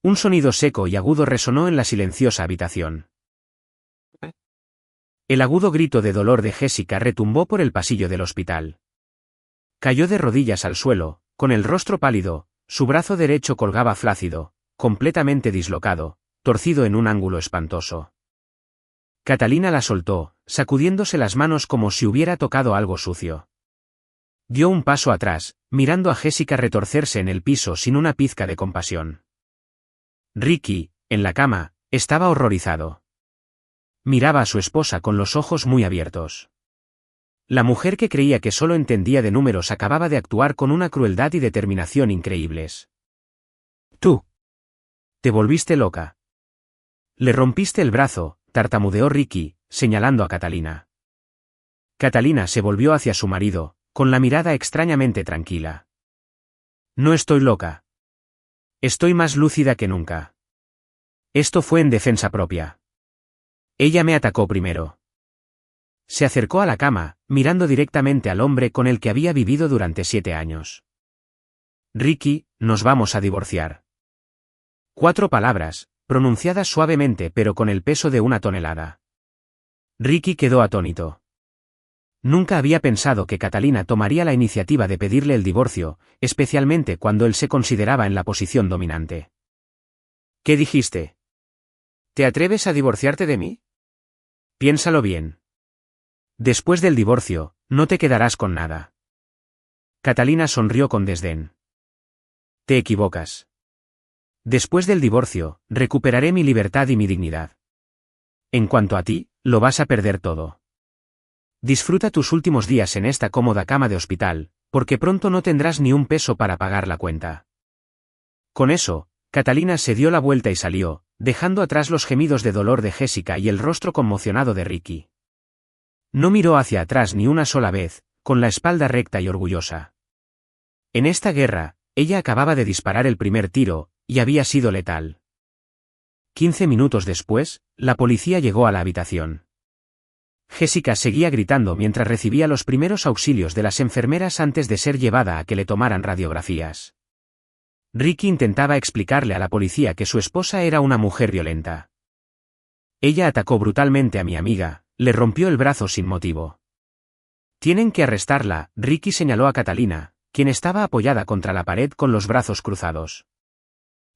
[SPEAKER 1] Un sonido seco y agudo resonó en la silenciosa habitación. El agudo grito de dolor de Jessica retumbó por el pasillo del hospital. Cayó de rodillas al suelo, con el rostro pálido, su brazo derecho colgaba flácido, completamente dislocado, torcido en un ángulo espantoso. Catalina la soltó, sacudiéndose las manos como si hubiera tocado algo sucio. Dio un paso atrás, mirando a Jessica retorcerse en el piso sin una pizca de compasión. Ricky, en la cama, estaba horrorizado. Miraba a su esposa con los ojos muy abiertos. La mujer que creía que solo entendía de números acababa de actuar con una crueldad y determinación increíbles. «Tú. Te volviste loca. Le rompiste el brazo», tartamudeó Ricky, señalando a Catalina. Catalina se volvió hacia su marido, con la mirada extrañamente tranquila. «No estoy loca. Estoy más lúcida que nunca. Esto fue en defensa propia. Ella me atacó primero». Se acercó a la cama, mirando directamente al hombre con el que había vivido durante 7 años. Ricky, nos vamos a divorciar. 4 palabras, pronunciadas suavemente pero con el peso de una tonelada. Ricky quedó atónito. Nunca había pensado que Catalina tomaría la iniciativa de pedirle el divorcio, especialmente cuando él se consideraba en la posición dominante. ¿Qué dijiste? ¿Te atreves a divorciarte de mí? Piénsalo bien. Después del divorcio, no te quedarás con nada. Catalina sonrió con desdén. Te equivocas. Después del divorcio, recuperaré mi libertad y mi dignidad. En cuanto a ti, lo vas a perder todo. Disfruta tus últimos días en esta cómoda cama de hospital, porque pronto no tendrás ni un peso para pagar la cuenta. Con eso, Catalina se dio la vuelta y salió, dejando atrás los gemidos de dolor de Jessica y el rostro conmocionado de Ricky. No miró hacia atrás ni una sola vez, con la espalda recta y orgullosa. En esta guerra, ella acababa de disparar el primer tiro, y había sido letal. 15 minutos después, la policía llegó a la habitación. Jessica seguía gritando mientras recibía los primeros auxilios de las enfermeras antes de ser llevada a que le tomaran radiografías. Ricky intentaba explicarle a la policía que su esposa era una mujer violenta. Ella atacó brutalmente a mi amiga, le rompió el brazo sin motivo. Tienen que arrestarla, Ricky señaló a Catalina, quien estaba apoyada contra la pared con los brazos cruzados.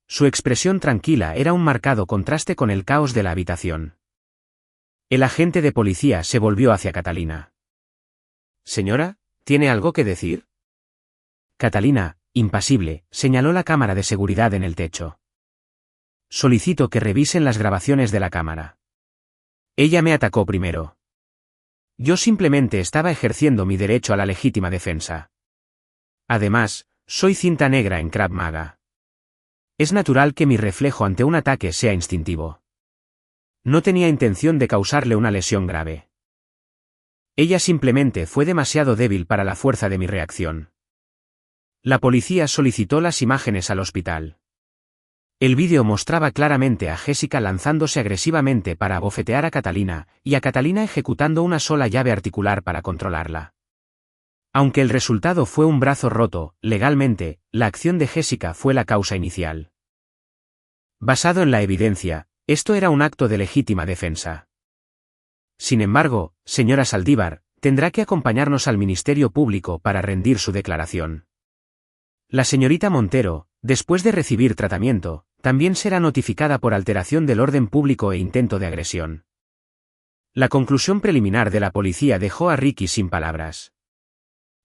[SPEAKER 1] Su expresión tranquila era un marcado contraste con el caos de la habitación. El agente de policía se volvió hacia Catalina. Señora, ¿tiene algo que decir? Catalina, impasible, señaló la cámara de seguridad en el techo. Solicito que revisen las grabaciones de la cámara. Ella me atacó primero. Yo simplemente estaba ejerciendo mi derecho a la legítima defensa. Además, soy cinta negra en Krav Maga. Es natural que mi reflejo ante un ataque sea instintivo. No tenía intención de causarle una lesión grave. Ella simplemente fue demasiado débil para la fuerza de mi reacción. La policía solicitó las imágenes al hospital. El vídeo mostraba claramente a Jessica lanzándose agresivamente para abofetear a Catalina, y a Catalina ejecutando una sola llave articular para controlarla. Aunque el resultado fue un brazo roto, legalmente, la acción de Jessica fue la causa inicial. Basado en la evidencia, esto era un acto de legítima defensa. Sin embargo, señora Saldívar, tendrá que acompañarnos al Ministerio Público para rendir su declaración. La señorita Montero, después de recibir tratamiento, también será notificada por alteración del orden público e intento de agresión. La conclusión preliminar de la policía dejó a Ricky sin palabras.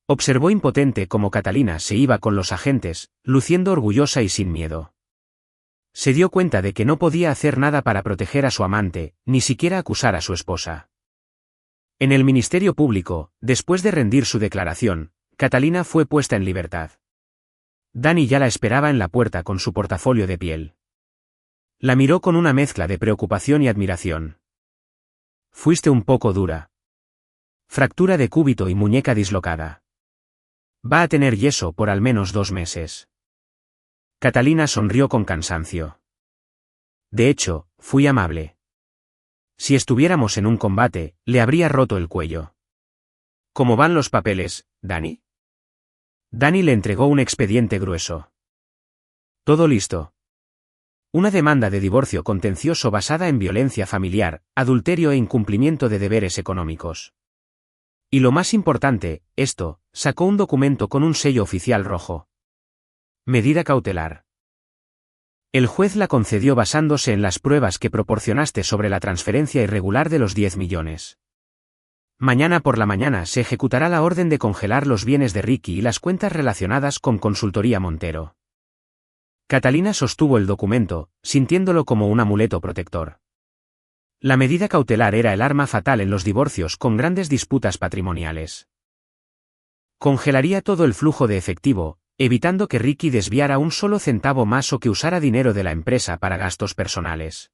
[SPEAKER 1] Observó impotente cómo Catalina se iba con los agentes, luciendo orgullosa y sin miedo. Se dio cuenta de que no podía hacer nada para proteger a su amante, ni siquiera acusar a su esposa. En el Ministerio Público, después de rendir su declaración, Catalina fue puesta en libertad. Dani ya la esperaba en la puerta con su portafolio de piel. La miró con una mezcla de preocupación y admiración. Fuiste un poco dura. Fractura de cúbito y muñeca dislocada. Va a tener yeso por al menos 2 meses. Catalina sonrió con cansancio. De hecho, fui amable. Si estuviéramos en un combate, le habría roto el cuello. ¿Cómo van los papeles, Dani? Dani le entregó un expediente grueso. Todo listo. Una demanda de divorcio contencioso basada en violencia familiar, adulterio e incumplimiento de deberes económicos. Y lo más importante, sacó un documento con un sello oficial rojo. Medida cautelar. El juez la concedió basándose en las pruebas que proporcionaste sobre la transferencia irregular de los 10 millones. Mañana por la mañana se ejecutará la orden de congelar los bienes de Ricky y las cuentas relacionadas con Consultoría Montero. Catalina sostuvo el documento, sintiéndolo como un amuleto protector. La medida cautelar era el arma fatal en los divorcios con grandes disputas patrimoniales. Congelaría todo el flujo de efectivo, evitando que Ricky desviara un solo centavo más o que usara dinero de la empresa para gastos personales.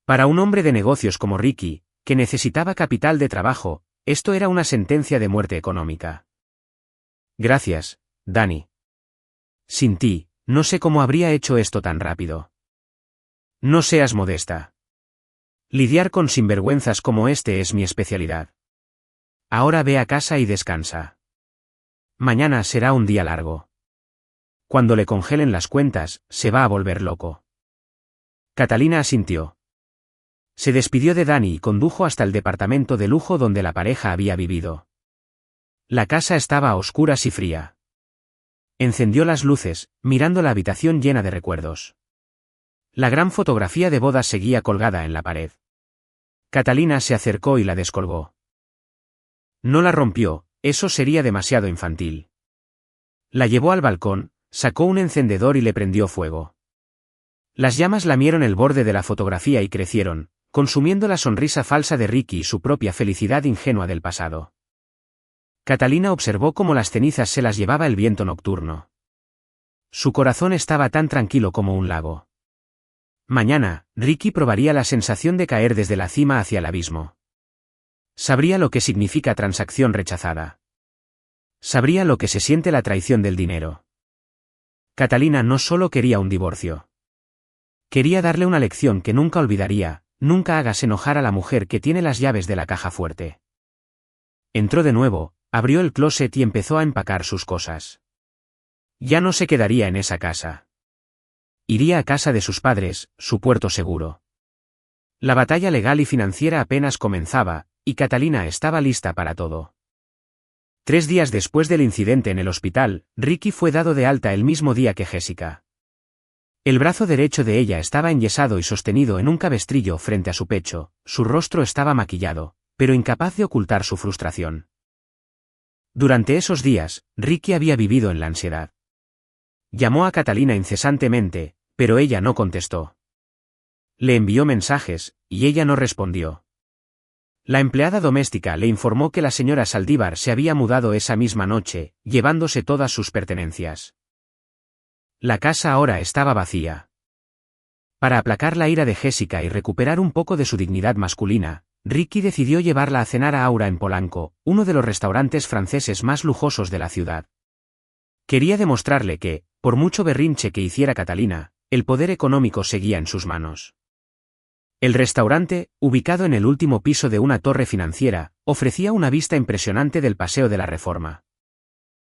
[SPEAKER 1] Para un hombre de negocios como Ricky, que necesitaba capital de trabajo, esto era una sentencia de muerte económica. Gracias, Dani. Sin ti, no sé cómo habría hecho esto tan rápido. No seas modesta. Lidiar con sinvergüenzas como este es mi especialidad. Ahora ve a casa y descansa. Mañana será un día largo. Cuando le congelen las cuentas, se va a volver loco. Catalina asintió. Se despidió de Dani y condujo hasta el departamento de lujo donde la pareja había vivido. La casa estaba a oscuras y fría. Encendió las luces, mirando la habitación llena de recuerdos. La gran fotografía de bodas seguía colgada en la pared. Catalina se acercó y la descolgó. No la rompió, eso sería demasiado infantil. La llevó al balcón, sacó un encendedor y le prendió fuego. Las llamas lamieron el borde de la fotografía y crecieron, consumiendo la sonrisa falsa de Ricky y su propia felicidad ingenua del pasado. Catalina observó cómo las cenizas se las llevaba el viento nocturno. Su corazón estaba tan tranquilo como un lago. Mañana, Ricky probaría la sensación de caer desde la cima hacia el abismo. Sabría lo que significa transacción rechazada. Sabría lo que se siente la traición del dinero. Catalina no solo quería un divorcio. Quería darle una lección que nunca olvidaría: nunca hagas enojar a la mujer que tiene las llaves de la caja fuerte. Entró de nuevo, abrió el closet y empezó a empacar sus cosas. Ya no se quedaría en esa casa. Iría a casa de sus padres, su puerto seguro. La batalla legal y financiera apenas comenzaba, y Catalina estaba lista para todo. 3 días después del incidente en el hospital, Ricky fue dado de alta el mismo día que Jessica. El brazo derecho de ella estaba enyesado y sostenido en un cabestrillo frente a su pecho, su rostro estaba maquillado, pero incapaz de ocultar su frustración. Durante esos días, Ricky había vivido en la ansiedad. Llamó a Catalina incesantemente, pero ella no contestó. Le envió mensajes, y ella no respondió. La empleada doméstica le informó que la señora Saldívar se había mudado esa misma noche, llevándose todas sus pertenencias. La casa ahora estaba vacía. Para aplacar la ira de Jessica y recuperar un poco de su dignidad masculina, Ricky decidió llevarla a cenar a Aura en Polanco, uno de los restaurantes franceses más lujosos de la ciudad. Quería demostrarle que, por mucho berrinche que hiciera Catalina, el poder económico seguía en sus manos. El restaurante, ubicado en el último piso de una torre financiera, ofrecía una vista impresionante del Paseo de la Reforma.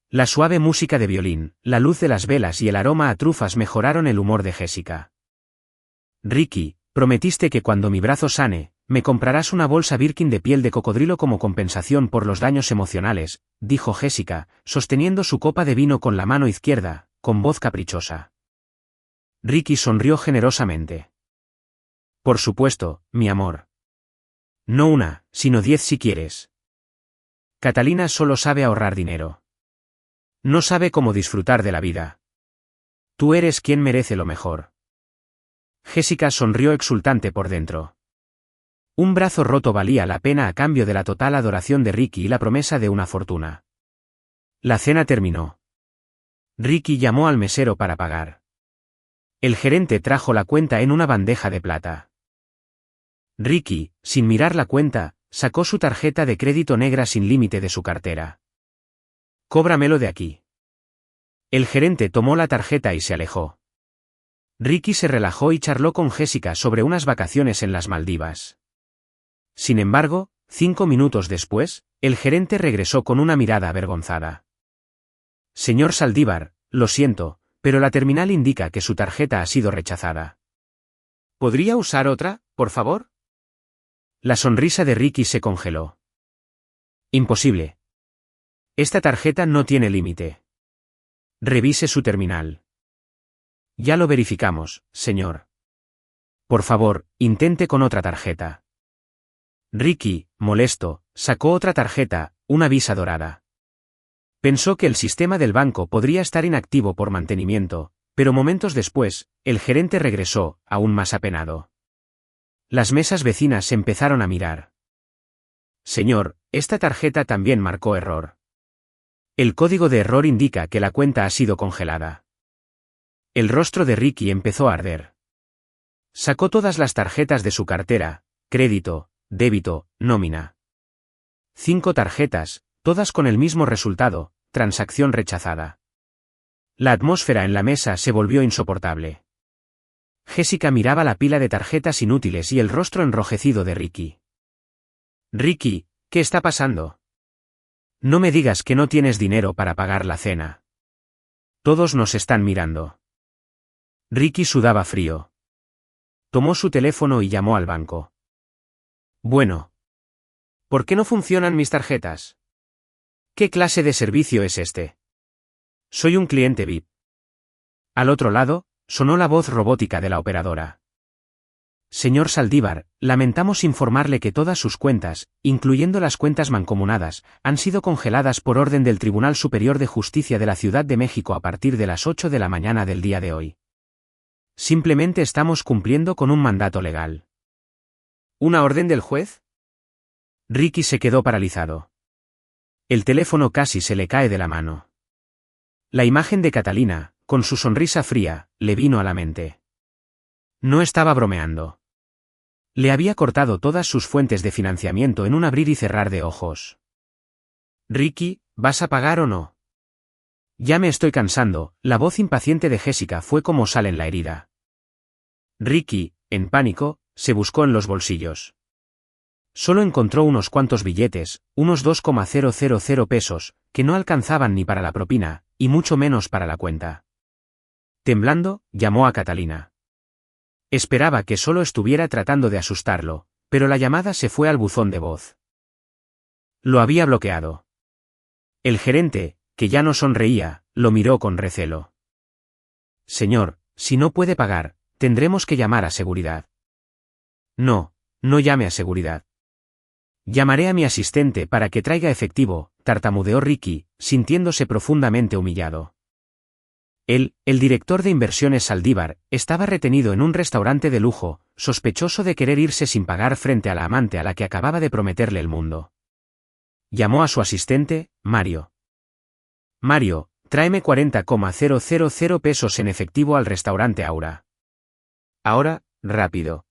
[SPEAKER 1] La suave música de violín, la luz de las velas y el aroma a trufas mejoraron el humor de Jessica. Ricky, prometiste que cuando mi brazo sane, me comprarás una bolsa Birkin de piel de cocodrilo como compensación por los daños emocionales, dijo Jessica, sosteniendo su copa de vino con la mano izquierda, con voz caprichosa. Ricky sonrió generosamente. Por supuesto, mi amor. No una, sino 10 si quieres. Catalina solo sabe ahorrar dinero. No sabe cómo disfrutar de la vida. Tú eres quien merece lo mejor. Jessica sonrió exultante por dentro. Un brazo roto valía la pena a cambio de la total adoración de Ricky y la promesa de una fortuna. La cena terminó. Ricky llamó al mesero para pagar. El gerente trajo la cuenta en una bandeja de plata. Ricky, sin mirar la cuenta, sacó su tarjeta de crédito negra sin límite de su cartera. Cóbramelo de aquí. El gerente tomó la tarjeta y se alejó. Ricky se relajó y charló con Jessica sobre unas vacaciones en las Maldivas. Sin embargo, 5 minutos después, el gerente regresó con una mirada avergonzada. Señor Saldívar, lo siento, pero la terminal indica que su tarjeta ha sido rechazada. ¿Podría usar otra, por favor? La sonrisa de Ricky se congeló. Imposible. Esta tarjeta no tiene límite. Revise su terminal. Ya lo verificamos, señor. Por favor, intente con otra tarjeta. Ricky, molesto, sacó otra tarjeta, una Visa dorada. Pensó que el sistema del banco podría estar inactivo por mantenimiento, pero momentos después, el gerente regresó, aún más apenado. Las mesas vecinas empezaron a mirar. Señor, esta tarjeta también marcó error. El código de error indica que la cuenta ha sido congelada. El rostro de Ricky empezó a arder. Sacó todas las tarjetas de su cartera: crédito, débito, nómina. 5 tarjetas, todas con el mismo resultado: transacción rechazada. La atmósfera en la mesa se volvió insoportable. Jessica miraba la pila de tarjetas inútiles y el rostro enrojecido de Ricky. Ricky, ¿qué está pasando? No me digas que no tienes dinero para pagar la cena. Todos nos están mirando. Ricky sudaba frío. Tomó su teléfono y llamó al banco. Bueno. ¿Por qué no funcionan mis tarjetas? ¿Qué clase de servicio es este? Soy un cliente VIP. Al otro lado, sonó la voz robótica de la operadora. Señor Saldívar, lamentamos informarle que todas sus cuentas, incluyendo las cuentas mancomunadas, han sido congeladas por orden del Tribunal Superior de Justicia de la Ciudad de México a partir de las 8 de la mañana del día de hoy. Simplemente estamos cumpliendo con un mandato legal. ¿Una orden del juez? Ricky se quedó paralizado. El teléfono casi se le cae de la mano. La imagen de Catalina, con su sonrisa fría, le vino a la mente. No estaba bromeando. Le había cortado todas sus fuentes de financiamiento en un abrir y cerrar de ojos. Ricky, ¿vas a pagar o no? Ya me estoy cansando. La voz impaciente de Jessica fue como sal en la herida. Ricky, en pánico, se buscó en los bolsillos. Solo encontró unos cuantos billetes, unos 2,000 pesos, que no alcanzaban ni para la propina, y mucho menos para la cuenta. Temblando, llamó a Catalina. Esperaba que solo estuviera tratando de asustarlo, pero la llamada se fue al buzón de voz. Lo había bloqueado. El gerente, que ya no sonreía, lo miró con recelo. Señor, si no puede pagar, tendremos que llamar a seguridad. No, no llame a seguridad. Llamaré a mi asistente para que traiga efectivo, tartamudeó Ricky, sintiéndose profundamente humillado. Él, el director de inversiones Saldívar, estaba retenido en un restaurante de lujo, sospechoso de querer irse sin pagar frente a la amante a la que acababa de prometerle el mundo. Llamó a su asistente, Mario. Mario, tráeme 40,000 pesos en efectivo al restaurante Aura. Ahora, rápido.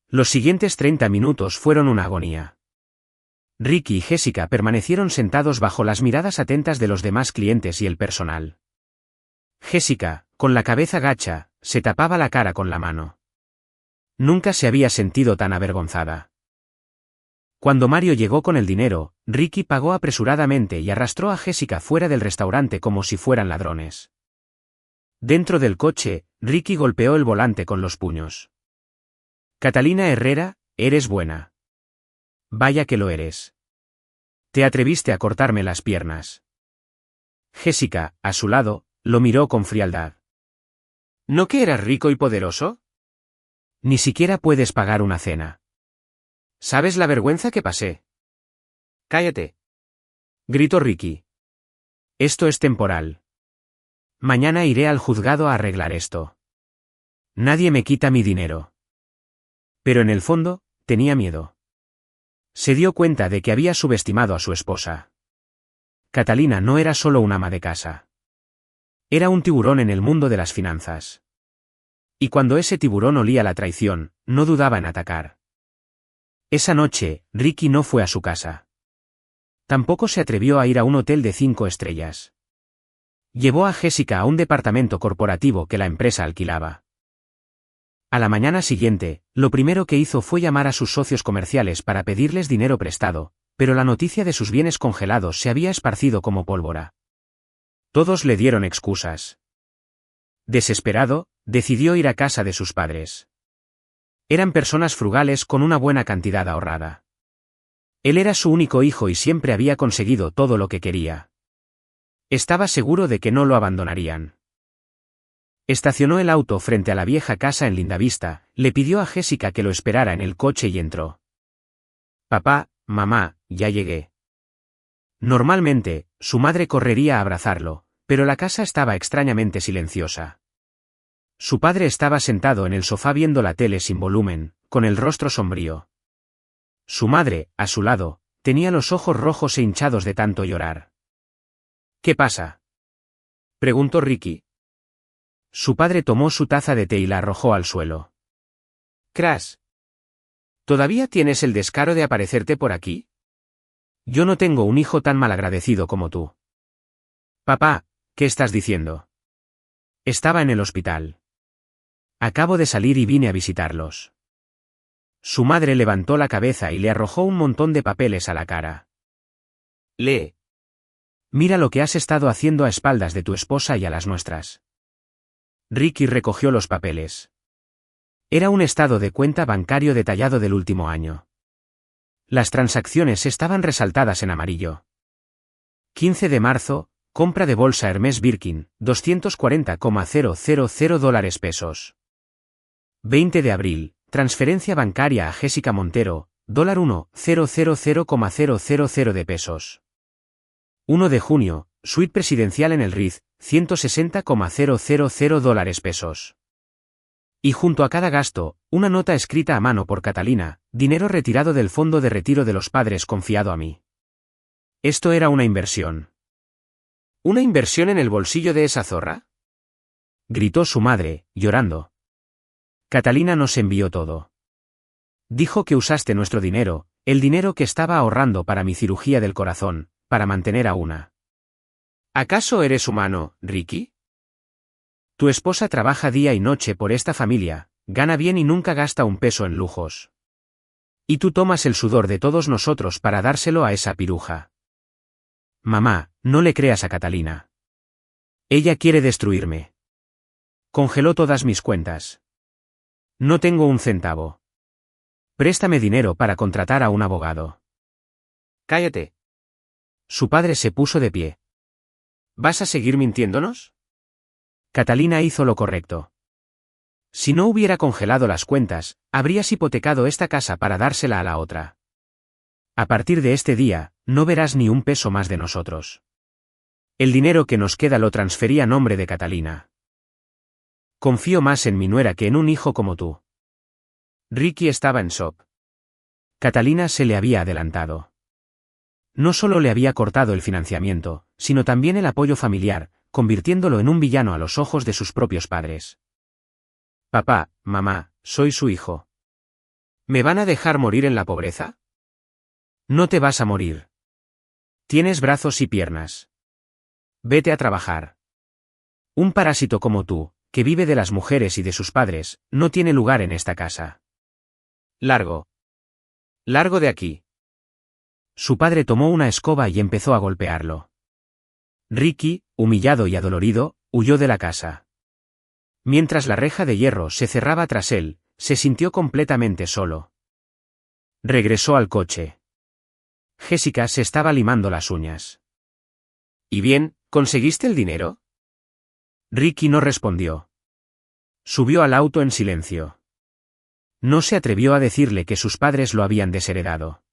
[SPEAKER 1] Los siguientes 30 minutos fueron una agonía. Ricky y Jessica permanecieron sentados bajo las miradas atentas de los demás clientes y el personal. Jessica, con la cabeza gacha, se tapaba la cara con la mano. Nunca se había sentido tan avergonzada. Cuando Mario llegó con el dinero, Ricky pagó apresuradamente y arrastró a Jessica fuera del restaurante como si fueran ladrones. Dentro del coche, Ricky golpeó el volante con los puños. Catalina Herrera, eres buena. Vaya que lo eres. Te atreviste a cortarme las piernas. Jessica, a su lado, lo miró con frialdad. ¿No que eras rico y poderoso? Ni siquiera puedes pagar una cena. ¿Sabes la vergüenza que pasé? Cállate. Gritó Ricky. Esto es temporal. Mañana iré al juzgado a arreglar esto. Nadie me quita mi dinero. Pero en el fondo, tenía miedo. Se dio cuenta de que había subestimado a su esposa. Catalina no era solo una ama de casa. Era un tiburón en el mundo de las finanzas. Y cuando ese tiburón olía la traición, no dudaba en atacar. Esa noche, Ricky no fue a su casa. Tampoco se atrevió a ir a un hotel de 5 estrellas. Llevó a Jessica a un departamento corporativo que la empresa alquilaba. A la mañana siguiente, lo primero que hizo fue llamar a sus socios comerciales para pedirles dinero prestado, pero la noticia de sus bienes congelados se había esparcido como pólvora. Todos le dieron excusas. Desesperado, decidió ir a casa de sus padres. Eran personas frugales con una buena cantidad ahorrada. Él era su único hijo y siempre había conseguido todo lo que quería. Estaba seguro de que no lo abandonarían. Estacionó el auto frente a la vieja casa en Lindavista, le pidió a Jessica que lo esperara en el coche y entró. Papá, mamá, ya llegué. Normalmente, su madre correría a abrazarlo, pero la casa estaba extrañamente silenciosa. Su padre estaba sentado en el sofá viendo la tele sin volumen, con el rostro sombrío. Su madre, a su lado, tenía los ojos rojos e hinchados de tanto llorar. ¿Qué pasa?, preguntó Ricky. Su padre tomó su taza de té y la arrojó al suelo. Crash. ¿Todavía tienes el descaro de aparecerte por aquí? Yo no tengo un hijo tan malagradecido como tú. Papá, ¿qué estás diciendo? Estaba en el hospital. Acabo de salir y vine a visitarlos. Su madre levantó la cabeza y le arrojó un montón de papeles a la cara. Lee. Mira lo que has estado haciendo a espaldas de tu esposa y a las nuestras. Ricky recogió los papeles. Era un estado de cuenta bancario detallado del último año. Las transacciones estaban resaltadas en amarillo. 15 de marzo, compra de bolsa Hermès Birkin, $240,000 pesos. 20 de abril, transferencia bancaria a Jessica Montero, $1,000,000 de pesos. 1 de junio, suite presidencial en el Ritz, $160,000 pesos. Y junto a cada gasto, una nota escrita a mano por Catalina, dinero retirado del fondo de retiro de los padres confiado a mí. Esto era una inversión.
[SPEAKER 2] ¿Una inversión en el bolsillo de esa zorra?,
[SPEAKER 1] gritó su madre, llorando. Catalina nos envió todo. Dijo que usaste nuestro dinero, el dinero que estaba ahorrando para mi cirugía del corazón, para mantener a una.
[SPEAKER 2] ¿Acaso eres humano, Ricky?
[SPEAKER 1] Tu esposa trabaja día y noche por esta familia, gana bien y nunca gasta un peso en lujos. Y tú tomas el sudor de todos nosotros para dárselo a esa piruja. Mamá, no le creas a Catalina. Ella quiere destruirme. Congeló todas mis cuentas. No tengo un centavo. Préstame dinero para contratar a un abogado.
[SPEAKER 2] Cállate.
[SPEAKER 1] Su padre se puso de pie.
[SPEAKER 2] ¿Vas a seguir mintiéndonos?
[SPEAKER 1] Catalina hizo lo correcto. Si no hubiera congelado las cuentas, habrías hipotecado esta casa para dársela a la otra. A partir de este día, no verás ni un peso más de nosotros. El dinero que nos queda lo transferí a nombre de Catalina. Confío más en mi nuera que en un hijo como tú.
[SPEAKER 2] Ricky estaba en shock.
[SPEAKER 1] Catalina se le había adelantado. No solo le había cortado el financiamiento, sino también el apoyo familiar, convirtiéndolo en un villano a los ojos de sus propios padres.
[SPEAKER 2] Papá, mamá, soy su hijo. ¿Me van a dejar morir en la pobreza?
[SPEAKER 1] No te vas a morir. Tienes brazos y piernas. Vete a trabajar. Un parásito como tú, que vive de las mujeres y de sus padres, no tiene lugar en esta casa.
[SPEAKER 2] Largo. Largo de aquí.
[SPEAKER 1] Su padre tomó una escoba y empezó a golpearlo. Ricky, humillado y adolorido, huyó de la casa. Mientras la reja de hierro se cerraba tras él, se sintió completamente solo. Regresó al coche. Jessica se estaba limando las uñas.
[SPEAKER 2] ¿Y bien, conseguiste el dinero?
[SPEAKER 1] Ricky no respondió. Subió al auto en silencio. No se atrevió a decirle que sus padres lo habían desheredado.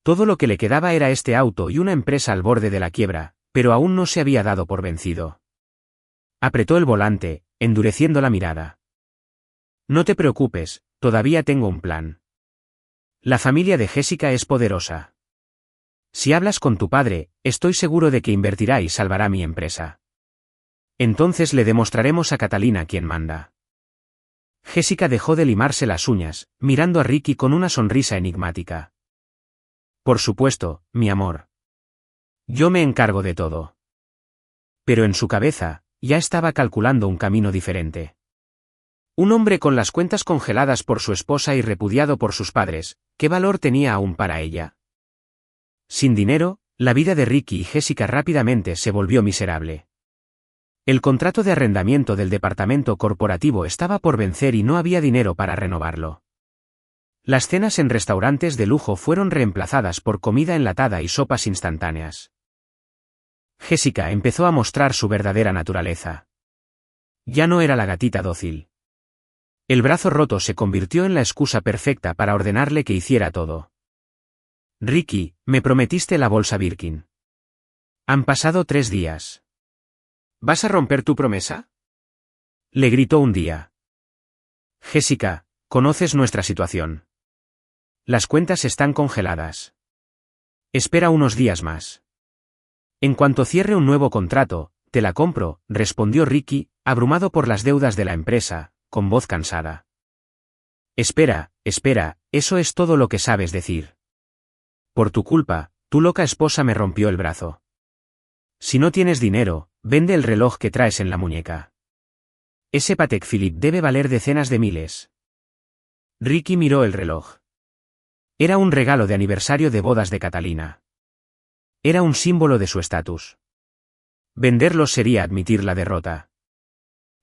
[SPEAKER 1] Todo lo que le quedaba era este auto y una empresa al borde de la quiebra, pero aún no se había dado por vencido. Apretó el volante, endureciendo la mirada. No te preocupes, todavía tengo un plan. La familia de Jessica es poderosa. Si hablas con tu padre, estoy seguro de que invertirá y salvará mi empresa. Entonces le demostraremos a Catalina quién manda. Jessica dejó de limarse las uñas, mirando a Ricky con una sonrisa enigmática. Por supuesto, mi amor. Yo me encargo de todo. Pero en su cabeza, ya estaba calculando un camino diferente. Un hombre con las cuentas congeladas por su esposa y repudiado por sus padres, ¿qué valor tenía aún para ella? Sin dinero, la vida de Ricky y Jessica rápidamente se volvió miserable. El contrato de arrendamiento del departamento corporativo estaba por vencer y no había dinero para renovarlo. Las cenas en restaurantes de lujo fueron reemplazadas por comida enlatada y sopas instantáneas. Jessica empezó a mostrar su verdadera naturaleza. Ya no era la gatita dócil. El brazo roto se convirtió en la excusa perfecta para ordenarle que hiciera todo. Ricky, me prometiste la bolsa Birkin. Han pasado 3 días.
[SPEAKER 2] ¿Vas a romper tu promesa?,
[SPEAKER 1] le gritó un día. Jessica, conoces nuestra situación. Las cuentas están congeladas. Espera unos días más. En cuanto cierre un nuevo contrato, te la compro, respondió Ricky, abrumado por las deudas de la empresa, con voz cansada. Espera, eso es todo lo que sabes decir. Por tu culpa, tu loca esposa me rompió el brazo. Si no tienes dinero, vende el reloj que traes en la muñeca. Ese Patek Philippe debe valer decenas de miles. Ricky miró el reloj. Era un regalo de aniversario de bodas de Catalina. Era un símbolo de su estatus. Venderlos sería admitir la derrota.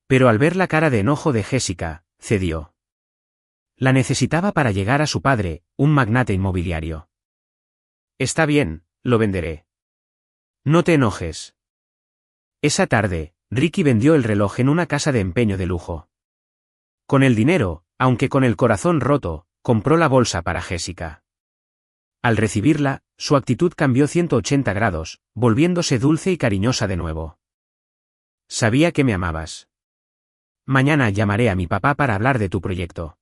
[SPEAKER 1] Pero al ver la cara de enojo de Jessica, cedió. La necesitaba para llegar a su padre, un magnate inmobiliario. Está bien, lo venderé. No te enojes. Esa tarde, Ricky vendió el reloj en una casa de empeño de lujo. Con el dinero, aunque con el corazón roto, compró la bolsa para Jessica. Al recibirla, su actitud cambió 180 grados, volviéndose dulce y cariñosa de nuevo. Sabía que me amabas. Mañana llamaré a mi papá para hablar de tu proyecto.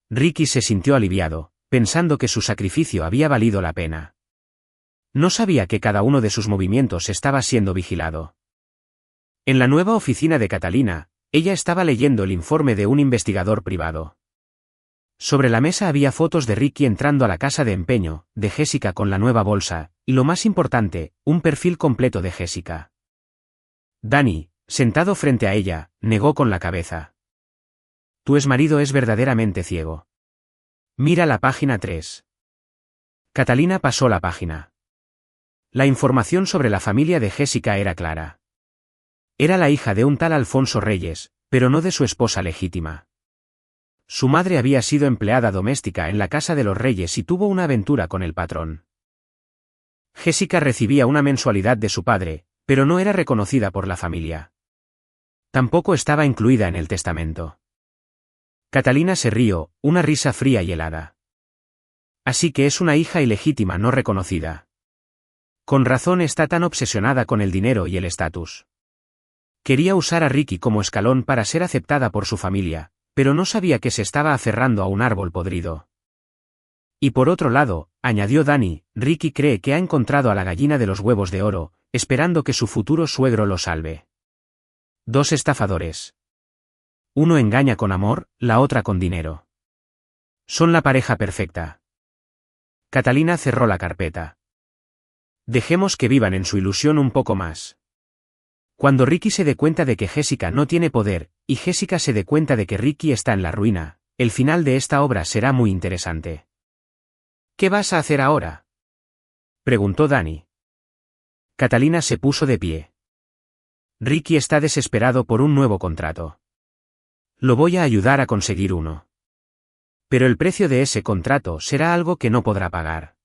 [SPEAKER 1] Ricky se sintió aliviado, pensando que su sacrificio había valido la pena. No sabía que cada uno de sus movimientos estaba siendo vigilado. En la nueva oficina de Catalina, ella estaba leyendo el informe de un investigador privado. Sobre la mesa había fotos de Ricky entrando a la casa de empeño, de Jessica con la nueva bolsa, y lo más importante, un perfil completo de Jessica. Danny, sentado frente a ella, negó con la cabeza. Tu exmarido es verdaderamente ciego. Mira la página 3. Catalina pasó la página. La información sobre la familia de Jessica era clara. Era la hija de un tal Alfonso Reyes, pero no de su esposa legítima. Su madre había sido empleada doméstica en la casa de los Reyes y tuvo una aventura con el patrón. Jessica recibía una mensualidad de su padre, pero no era reconocida por la familia. Tampoco estaba incluida en el testamento. Catalina se rió, una risa fría y helada. Así que es una hija ilegítima no reconocida. Con razón está tan obsesionada con el dinero y el estatus. Quería usar a Ricky como escalón para ser aceptada por su familia, pero no sabía que se estaba aferrando a un árbol podrido. Y por otro lado, añadió Danny, Ricky cree que ha encontrado a la gallina de los huevos de oro, esperando que su futuro suegro lo salve. Dos estafadores. Uno engaña con amor, la otra con dinero. Son la pareja perfecta. Catalina cerró la carpeta. Dejemos que vivan en su ilusión un poco más. Cuando Ricky se dé cuenta de que Jessica no tiene poder, y Jessica se dé cuenta de que Ricky está en la ruina, el final de esta obra será muy interesante. ¿Qué vas a hacer ahora?, preguntó Danny. Catalina se puso de pie. Ricky está desesperado por un nuevo contrato. Lo voy a ayudar a conseguir uno. Pero el precio de ese contrato será algo que no podrá pagar.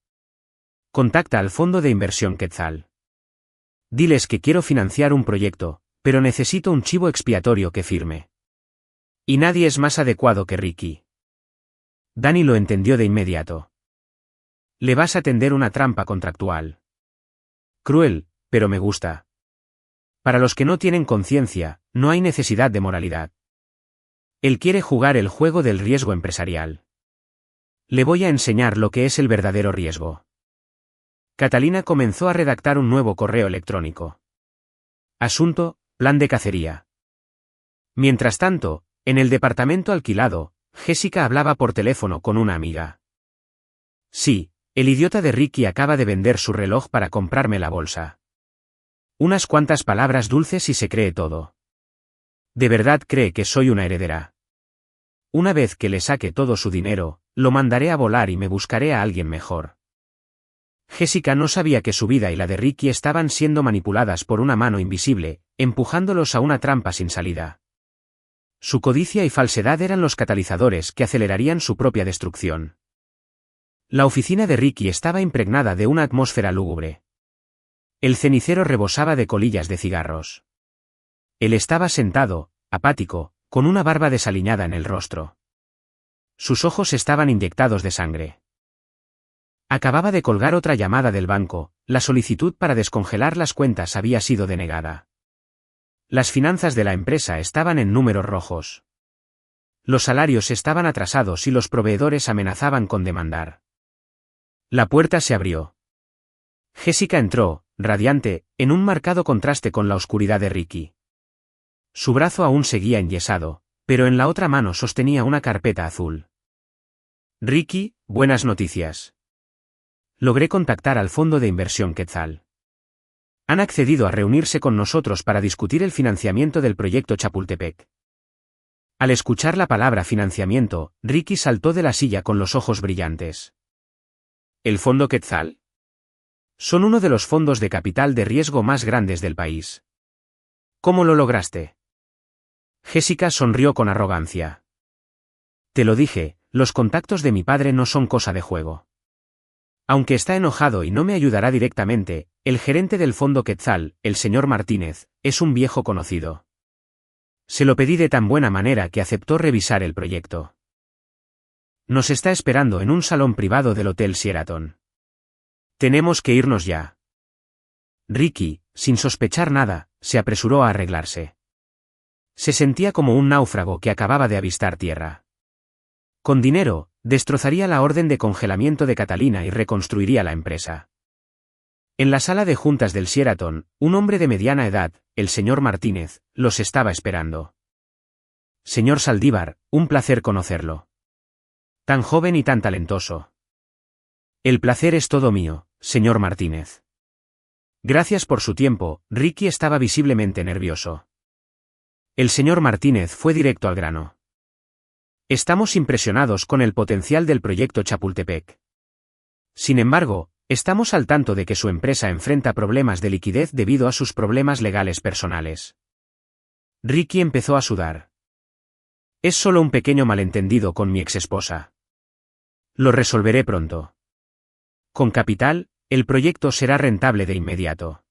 [SPEAKER 1] Contacta al fondo de inversión Quetzal. Diles que quiero financiar un proyecto, pero necesito un chivo expiatorio que firme. Y nadie es más adecuado que Ricky. Danny lo entendió de inmediato. Le vas a tender una trampa contractual. Cruel, pero me gusta. Para los que no tienen conciencia, no hay necesidad de moralidad. Él quiere jugar el juego del riesgo empresarial. Le voy a enseñar lo que es el verdadero riesgo. Catalina comenzó a redactar un nuevo correo electrónico. Asunto, plan de cacería. Mientras tanto, en el departamento alquilado, Jessica hablaba por teléfono con una amiga. Sí, el idiota de Ricky acaba de vender su reloj para comprarme la bolsa. Unas cuantas palabras dulces y se cree todo. ¿De verdad cree que soy una heredera? Una vez que le saque todo su dinero, lo mandaré a volar y me buscaré a alguien mejor. Jessica no sabía que su vida y la de Ricky estaban siendo manipuladas por una mano invisible, empujándolos a una trampa sin salida. Su codicia y falsedad eran los catalizadores que acelerarían su propia destrucción. La oficina de Ricky estaba impregnada de una atmósfera lúgubre. El cenicero rebosaba de colillas de cigarros. Él estaba sentado, apático, con una barba desaliñada en el rostro. Sus ojos estaban inyectados de sangre. Acababa de colgar otra llamada del banco, la solicitud para descongelar las cuentas había sido denegada. Las finanzas de la empresa estaban en números rojos. Los salarios estaban atrasados y los proveedores amenazaban con demandar. La puerta se abrió. Jessica entró, radiante, en un marcado contraste con la oscuridad de Ricky. Su brazo aún seguía enyesado, pero en la otra mano sostenía una carpeta azul. Ricky, buenas noticias. Logré contactar al fondo de inversión Quetzal. Han accedido a reunirse con nosotros para discutir el financiamiento del proyecto Chapultepec. Al escuchar la palabra financiamiento, Ricky saltó de la silla con los ojos brillantes. ¿El fondo Quetzal? Son uno de los fondos de capital de riesgo más grandes del país. ¿Cómo lo lograste? Jessica sonrió con arrogancia. Te lo dije, los contactos de mi padre no son cosa de juego. Aunque está enojado y no me ayudará directamente, el gerente del fondo Quetzal, el señor Martínez, es un viejo conocido. Se lo pedí de tan buena manera que aceptó revisar el proyecto. Nos está esperando en un salón privado del Hotel Sheraton. Tenemos que irnos ya. Ricky, sin sospechar nada, se apresuró a arreglarse. Se sentía como un náufrago que acababa de avistar tierra. Con dinero, destrozaría la orden de congelamiento de Catalina y reconstruiría la empresa. En la sala de juntas del Sheraton, un hombre de mediana edad, el señor Martínez, los estaba esperando. Señor Saldívar, un placer conocerlo. Tan joven y tan talentoso. El placer es todo mío, señor Martínez. Gracias por su tiempo. Ricky estaba visiblemente nervioso. El señor Martínez fue directo al grano. Estamos impresionados con el potencial del proyecto Chapultepec. Sin embargo, estamos al tanto de que su empresa enfrenta problemas de liquidez debido a sus problemas legales personales. Ricky empezó a sudar. Es solo un pequeño malentendido con mi exesposa. Lo resolveré pronto. Con capital, el proyecto será rentable de inmediato.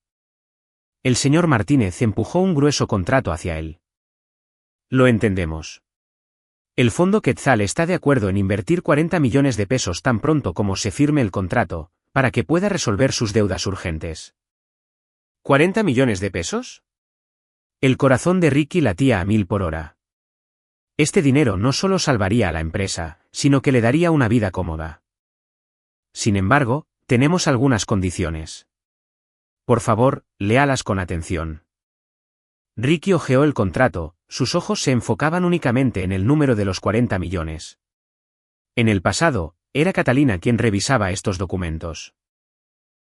[SPEAKER 1] El señor Martínez empujó un grueso contrato hacia él. Lo entendemos. El fondo Quetzal está de acuerdo en invertir 40 millones de pesos tan pronto como se firme el contrato, para que pueda resolver sus deudas urgentes. ¿40 millones de pesos? El corazón de Ricky latía a 1000 por hora. Este dinero no solo salvaría a la empresa, sino que le daría una vida cómoda. Sin embargo, tenemos algunas condiciones. Por favor, léalas con atención. Ricky hojeó el contrato, sus ojos se enfocaban únicamente en el número de los 40 millones. En el pasado, era Catalina quien revisaba estos documentos.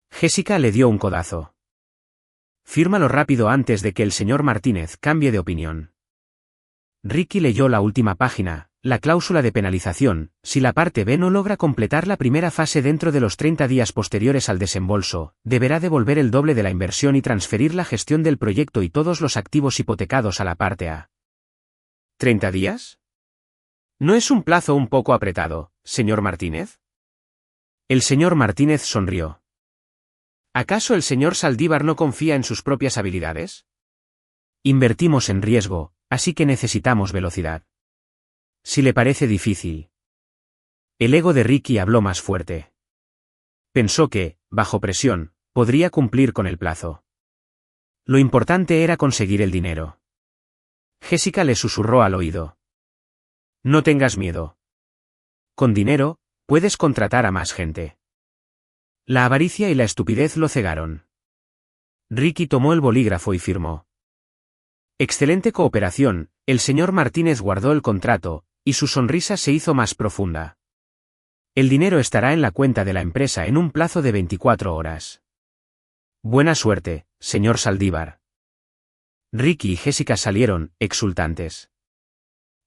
[SPEAKER 1] Jessica le dio un codazo. Fírmalo rápido antes de que el señor Martínez cambie de opinión. Ricky leyó la última página, la cláusula de penalización, si la parte B no logra completar la primera fase dentro de los 30 días posteriores al desembolso, deberá devolver el doble de la inversión y transferir la gestión del proyecto y todos los activos hipotecados a la parte A. ¿30 días? ¿No es un plazo un poco apretado, señor Martínez? El señor Martínez sonrió. ¿Acaso el señor Saldívar no confía en sus propias habilidades? Invertimos en riesgo, así que necesitamos velocidad. Si le parece difícil. El ego de Ricky habló más fuerte. Pensó que, bajo presión, podría cumplir con el plazo. Lo importante era conseguir el dinero. Jessica le susurró al oído. No tengas miedo. Con dinero, puedes contratar a más gente. La avaricia y la estupidez lo cegaron. Ricky tomó el bolígrafo y firmó. Excelente cooperación, el señor Martínez guardó el contrato, y su sonrisa se hizo más profunda. El dinero estará en la cuenta de la empresa en un plazo de 24 horas. Buena suerte, señor Saldívar. Ricky y Jessica salieron, exultantes.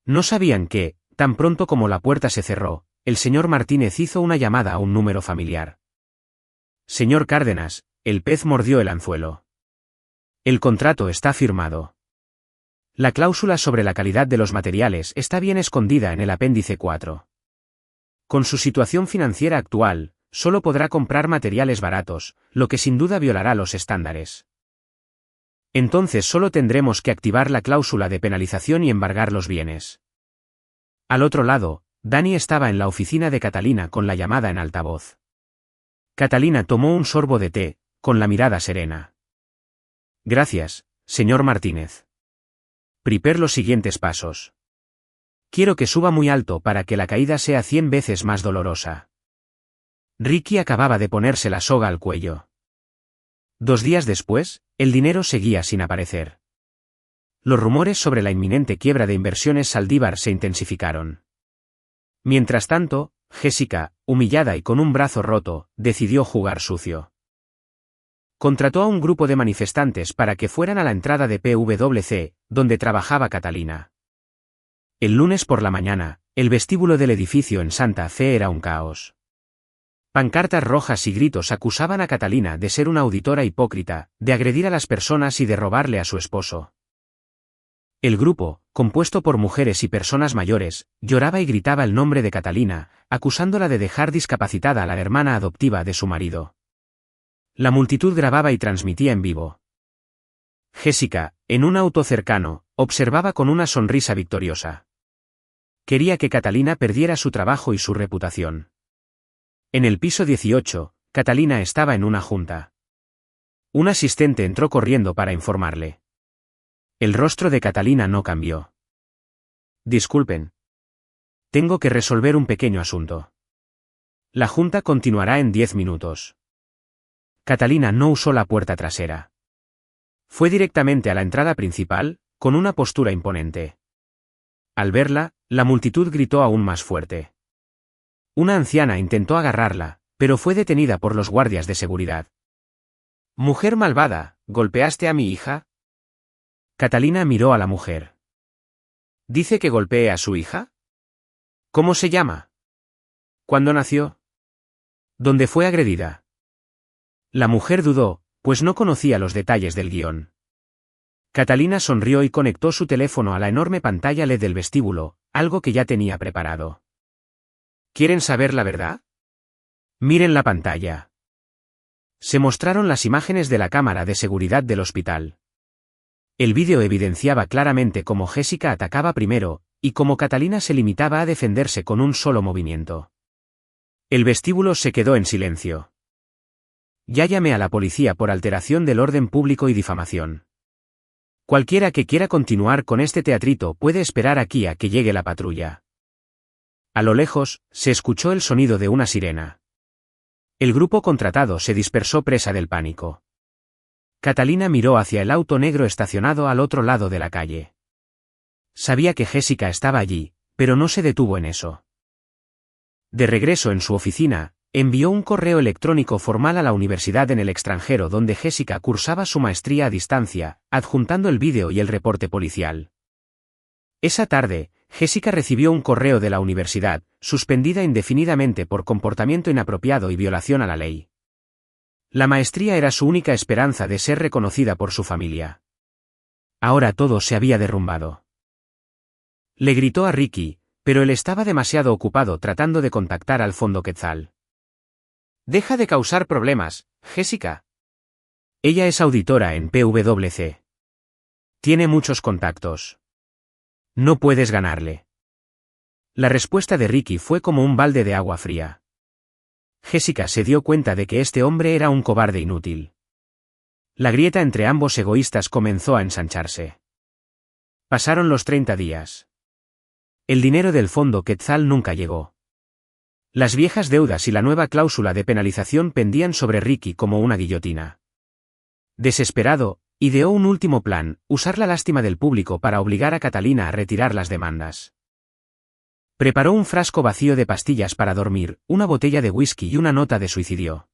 [SPEAKER 1] No sabían que, tan pronto como la puerta se cerró, el señor Martínez hizo una llamada a un número familiar. Señor Cárdenas, el pez mordió el anzuelo. El contrato está firmado. La cláusula sobre la calidad de los materiales está bien escondida en el apéndice 4. Con su situación financiera actual, solo podrá comprar materiales baratos, lo que sin duda violará los estándares. Entonces solo tendremos que activar la cláusula de penalización y embargar los bienes. Al otro lado, Dani estaba en la oficina de Catalina con la llamada en altavoz. Catalina tomó un sorbo de té, con la mirada serena. Gracias, señor Martínez. Prepare los siguientes pasos. Quiero que suba muy alto para que la caída sea 100 veces más dolorosa. Ricky acababa de ponerse la soga al cuello. 2 días después, el dinero seguía sin aparecer. Los rumores sobre la inminente quiebra de Inversiones Saldívar se intensificaron. Mientras tanto, Jessica, humillada y con un brazo roto, decidió jugar sucio. Contrató a un grupo de manifestantes para que fueran a la entrada de PwC, donde trabajaba Catalina. El lunes por la mañana, el vestíbulo del edificio en Santa Fe era un caos. Pancartas rojas y gritos acusaban a Catalina de ser una auditora hipócrita, de agredir a las personas y de robarle a su esposo. El grupo, compuesto por mujeres y personas mayores, lloraba y gritaba el nombre de Catalina, acusándola de dejar discapacitada a la hermana adoptiva de su marido. La multitud grababa y transmitía en vivo. Jessica, en un auto cercano, observaba con una sonrisa victoriosa. Quería que Catalina perdiera su trabajo y su reputación. En el piso 18, Catalina estaba en una junta. Un asistente entró corriendo para informarle. El rostro de Catalina no cambió. Disculpen. Tengo que resolver un pequeño asunto. La junta continuará en 10 minutos. Catalina no usó la puerta trasera. Fue directamente a la entrada principal, con una postura imponente. Al verla, la multitud gritó aún más fuerte. Una anciana intentó agarrarla, pero fue detenida por los guardias de seguridad. «Mujer malvada, ¿golpeaste a mi hija?» Catalina miró a la mujer. «¿Dice que golpeé a su hija? ¿Cómo se llama? ¿Cuándo nació? ¿Dónde fue agredida?» La mujer dudó, pues no conocía los detalles del guión. Catalina sonrió y conectó su teléfono a la enorme pantalla LED del vestíbulo, algo que ya tenía preparado. ¿Quieren saber la verdad? Miren la pantalla. Se mostraron las imágenes de la cámara de seguridad del hospital. El vídeo evidenciaba claramente cómo Jessica atacaba primero, y cómo Catalina se limitaba a defenderse con un solo movimiento. El vestíbulo se quedó en silencio. Ya llamé a la policía por alteración del orden público y difamación. Cualquiera que quiera continuar con este teatrito puede esperar aquí a que llegue la patrulla. A lo lejos, se escuchó el sonido de una sirena. El grupo contratado se dispersó presa del pánico. Catalina miró hacia el auto negro estacionado al otro lado de la calle. Sabía que Jessica estaba allí, pero no se detuvo en eso. De regreso en su oficina, envió un correo electrónico formal a la universidad en el extranjero donde Jessica cursaba su maestría a distancia, adjuntando el vídeo y el reporte policial. Esa tarde, Jessica recibió un correo de la universidad, suspendida indefinidamente por comportamiento inapropiado y violación a la ley. La maestría era su única esperanza de ser reconocida por su familia. Ahora todo se había derrumbado. Le gritó a Ricky, pero él estaba demasiado ocupado tratando de contactar al Fondo Quetzal. «Deja de causar problemas, Jessica». Ella es auditora en PwC. Tiene muchos contactos. No puedes ganarle. La respuesta de Ricky fue como un balde de agua fría. Jessica se dio cuenta de que este hombre era un cobarde inútil. La grieta entre ambos egoístas comenzó a ensancharse. Pasaron los 30 días. El dinero del fondo Quetzal nunca llegó. Las viejas deudas y la nueva cláusula de penalización pendían sobre Ricky como una guillotina. Desesperado, ideó un último plan, usar la lástima del público para obligar a Catalina a retirar las demandas. Preparó un frasco vacío de pastillas para dormir, una botella de whisky y una nota de suicidio.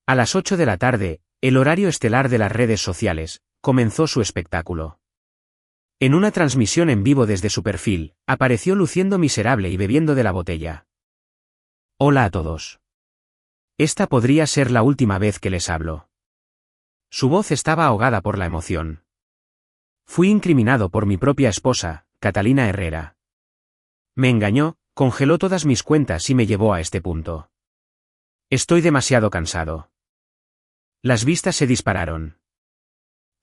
[SPEAKER 1] A las 8 de la tarde, el horario estelar de las redes sociales, comenzó su espectáculo. En una transmisión en vivo desde su perfil, apareció luciendo miserable y bebiendo de la botella. «Hola a todos. Esta podría ser la última vez que les hablo». Su voz estaba ahogada por la emoción. «Fui incriminado por mi propia esposa, Catalina Herrera. Me engañó, congeló todas mis cuentas y me llevó a este punto. Estoy demasiado cansado». Las vistas se dispararon.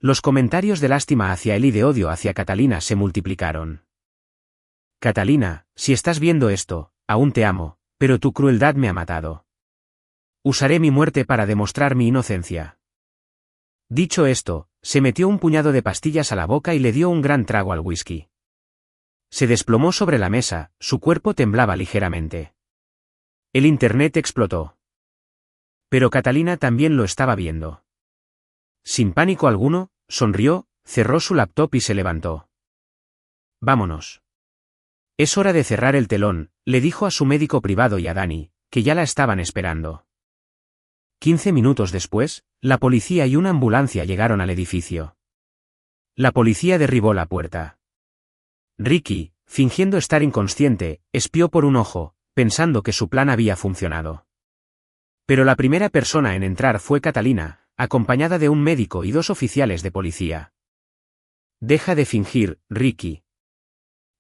[SPEAKER 1] Los comentarios de lástima hacia él y de odio hacia Catalina se multiplicaron. «Catalina, si estás viendo esto, aún te amo, pero tu crueldad me ha matado. Usaré mi muerte para demostrar mi inocencia». Dicho esto, se metió un puñado de pastillas a la boca y le dio un gran trago al whisky. Se desplomó sobre la mesa, su cuerpo temblaba ligeramente. El internet explotó. Pero Catalina también lo estaba viendo. Sin pánico alguno, sonrió, cerró su laptop y se levantó. «Vámonos. Es hora de cerrar el telón», le dijo a su médico privado y a Dani, que ya la estaban esperando. 15 minutos después, la policía y una ambulancia llegaron al edificio. La policía derribó la puerta. Ricky, fingiendo estar inconsciente, espió por un ojo, pensando que su plan había funcionado. Pero la primera persona en entrar fue Catalina, acompañada de un médico y 2 oficiales de policía. Deja de fingir, Ricky.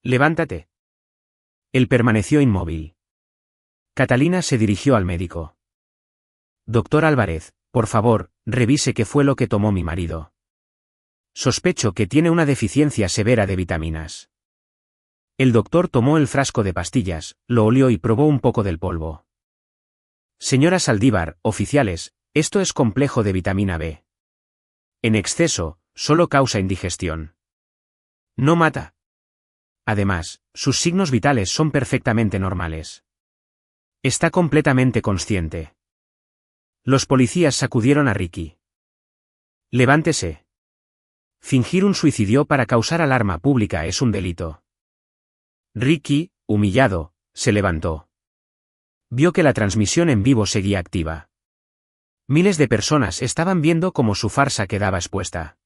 [SPEAKER 1] Levántate. Él permaneció inmóvil. Catalina se dirigió al médico. Doctor Álvarez, por favor, revise qué fue lo que tomó mi marido. Sospecho que tiene una deficiencia severa de vitaminas. El doctor tomó el frasco de pastillas, lo olió y probó un poco del polvo. Señora Saldívar, oficiales, esto es complejo de vitamina B. En exceso, solo causa indigestión. No mata. Además, sus signos vitales son perfectamente normales. Está completamente consciente. Los policías sacudieron a Ricky. Levántese. Fingir un suicidio para causar alarma pública es un delito. Ricky, humillado, se levantó. Vio que la transmisión en vivo seguía activa. Miles de personas estaban viendo cómo su farsa quedaba expuesta.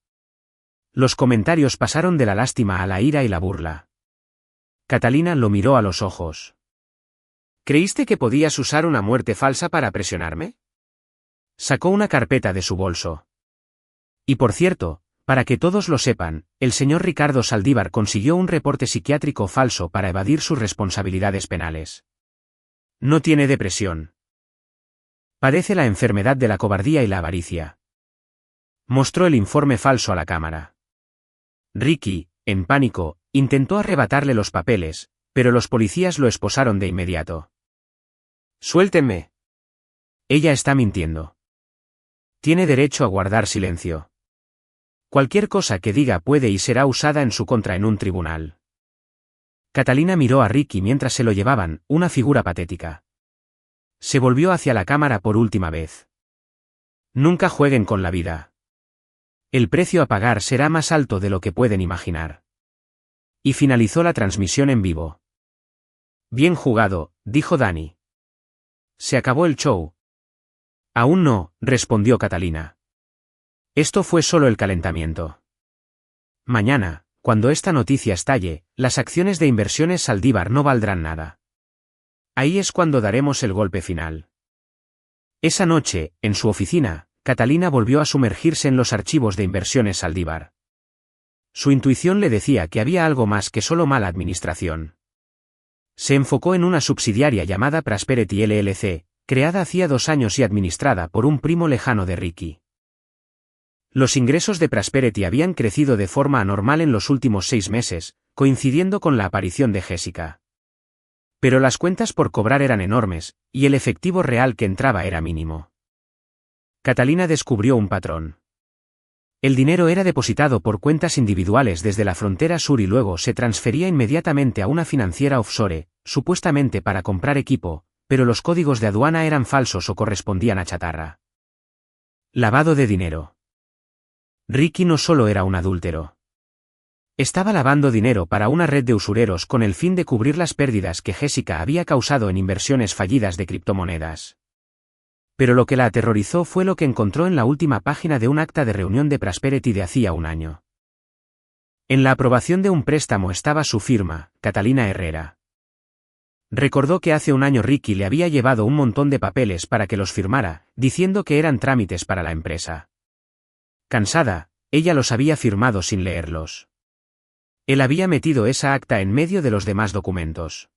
[SPEAKER 1] Los comentarios pasaron de la lástima a la ira y la burla. Catalina lo miró a los ojos. ¿Creíste que podías usar una muerte falsa para presionarme? Sacó una carpeta de su bolso. Y por cierto, para que todos lo sepan, el señor Ricardo Saldívar consiguió un reporte psiquiátrico falso para evadir sus responsabilidades penales. No tiene depresión. Padece la enfermedad de la cobardía y la avaricia. Mostró el informe falso a la cámara. Ricky, en pánico, intentó arrebatarle los papeles, pero los policías lo esposaron de inmediato. Suéltenme. Ella está mintiendo. Tiene derecho a guardar silencio. Cualquier cosa que diga puede y será usada en su contra en un tribunal. Catalina miró a Ricky mientras se lo llevaban, una figura patética. Se volvió hacia la cámara por última vez. Nunca jueguen con la vida. El precio a pagar será más alto de lo que pueden imaginar. Y finalizó la transmisión en vivo. Bien jugado, dijo Dani. ¿Se acabó el show? Aún no, respondió Catalina. Esto fue solo el calentamiento. Mañana, cuando esta noticia estalle, las acciones de Inversiones Saldívar no valdrán nada. Ahí es cuando daremos el golpe final. Esa noche, en su oficina, Catalina volvió a sumergirse en los archivos de Inversiones Saldívar. Su intuición le decía que había algo más que solo mala administración. Se enfocó en una subsidiaria llamada Prosperity LLC, creada hacía 2 años y administrada por un primo lejano de Ricky. Los ingresos de Prosperity habían crecido de forma anormal en los últimos 6 meses, coincidiendo con la aparición de Jessica. Pero las cuentas por cobrar eran enormes, y el efectivo real que entraba era mínimo. Catalina descubrió un patrón. El dinero era depositado por cuentas individuales desde la frontera sur y luego se transfería inmediatamente a una financiera offshore, supuestamente para comprar equipo, pero los códigos de aduana eran falsos o correspondían a chatarra. Lavado de dinero. Ricky no solo era un adúltero. Estaba lavando dinero para una red de usureros con el fin de cubrir las pérdidas que Jessica había causado en inversiones fallidas de criptomonedas. Pero lo que la aterrorizó fue lo que encontró en la última página de un acta de reunión de Prosperity de hacía 1 año. En la aprobación de un préstamo estaba su firma, Catalina Herrera. Recordó que hace 1 año Ricky le había llevado un montón de papeles para que los firmara, diciendo que eran trámites para la empresa. Cansada, ella los había firmado sin leerlos. Él había metido esa acta en medio de los demás documentos.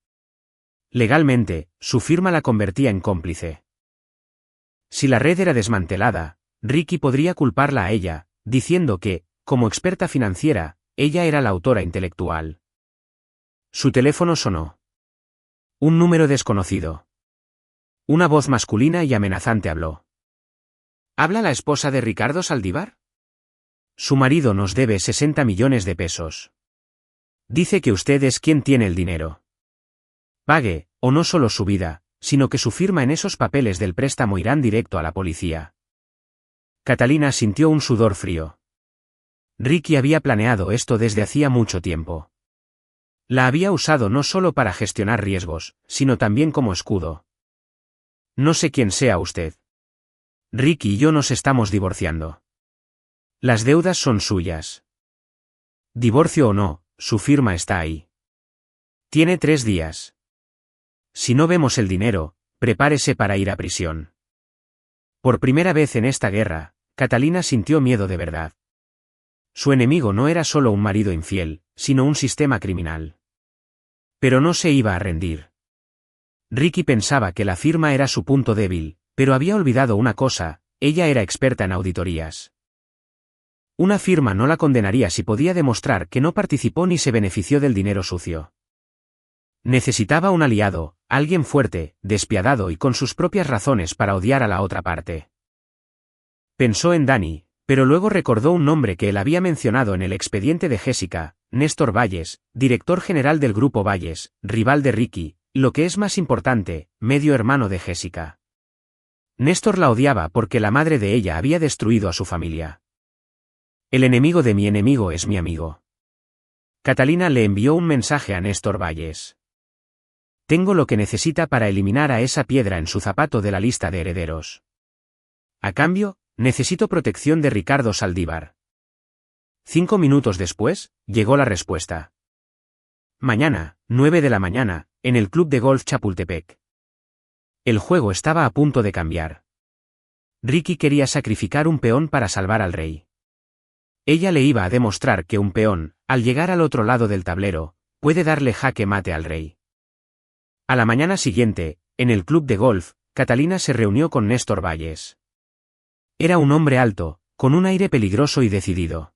[SPEAKER 1] Legalmente, su firma la convertía en cómplice. Si la red era desmantelada, Ricky podría culparla a ella, diciendo que, como experta financiera, ella era la autora intelectual. Su teléfono sonó. Un número desconocido. Una voz masculina y amenazante habló. ¿Habla la esposa de Ricardo Saldívar? Su marido nos debe 60 millones de pesos. Dice que usted es quien tiene el dinero. Pague, o no solo su vida, sino que su firma en esos papeles del préstamo irán directo a la policía. Catalina sintió un sudor frío. Ricky había planeado esto desde hacía mucho tiempo. La había usado no solo para gestionar riesgos, sino también como escudo. No sé quién sea usted. Ricky y yo nos estamos divorciando. Las deudas son suyas. Divorcio o no, su firma está ahí. Tiene 3 días. Si no vemos el dinero, prepárese para ir a prisión. Por primera vez en esta guerra, Catalina sintió miedo de verdad. Su enemigo no era solo un marido infiel, sino un sistema criminal. Pero no se iba a rendir. Ricky pensaba que la firma era su punto débil, pero había olvidado una cosa: ella era experta en auditorías. Una firma no la condenaría si podía demostrar que no participó ni se benefició del dinero sucio. Necesitaba un aliado, alguien fuerte, despiadado y con sus propias razones para odiar a la otra parte. Pensó en Danny, pero luego recordó un nombre que él había mencionado en el expediente de Jessica: Néstor Valles, director general del Grupo Valles, rival de Ricky, lo que es más importante, medio hermano de Jessica. Néstor la odiaba porque la madre de ella había destruido a su familia. El enemigo de mi enemigo es mi amigo. Catalina le envió un mensaje a Néstor Valles. Tengo lo que necesita para eliminar a esa piedra en su zapato de la lista de herederos. A cambio, necesito protección de Ricardo Saldívar. 5 minutos después, llegó la respuesta. Mañana, 9 de la mañana, en el club de golf Chapultepec. El juego estaba a punto de cambiar. Ricky quería sacrificar un peón para salvar al rey. Ella le iba a demostrar que un peón, al llegar al otro lado del tablero, puede darle jaque mate al rey. A la mañana siguiente, en el club de golf, Catalina se reunió con Néstor Valles. Era un hombre alto, con un aire peligroso y decidido.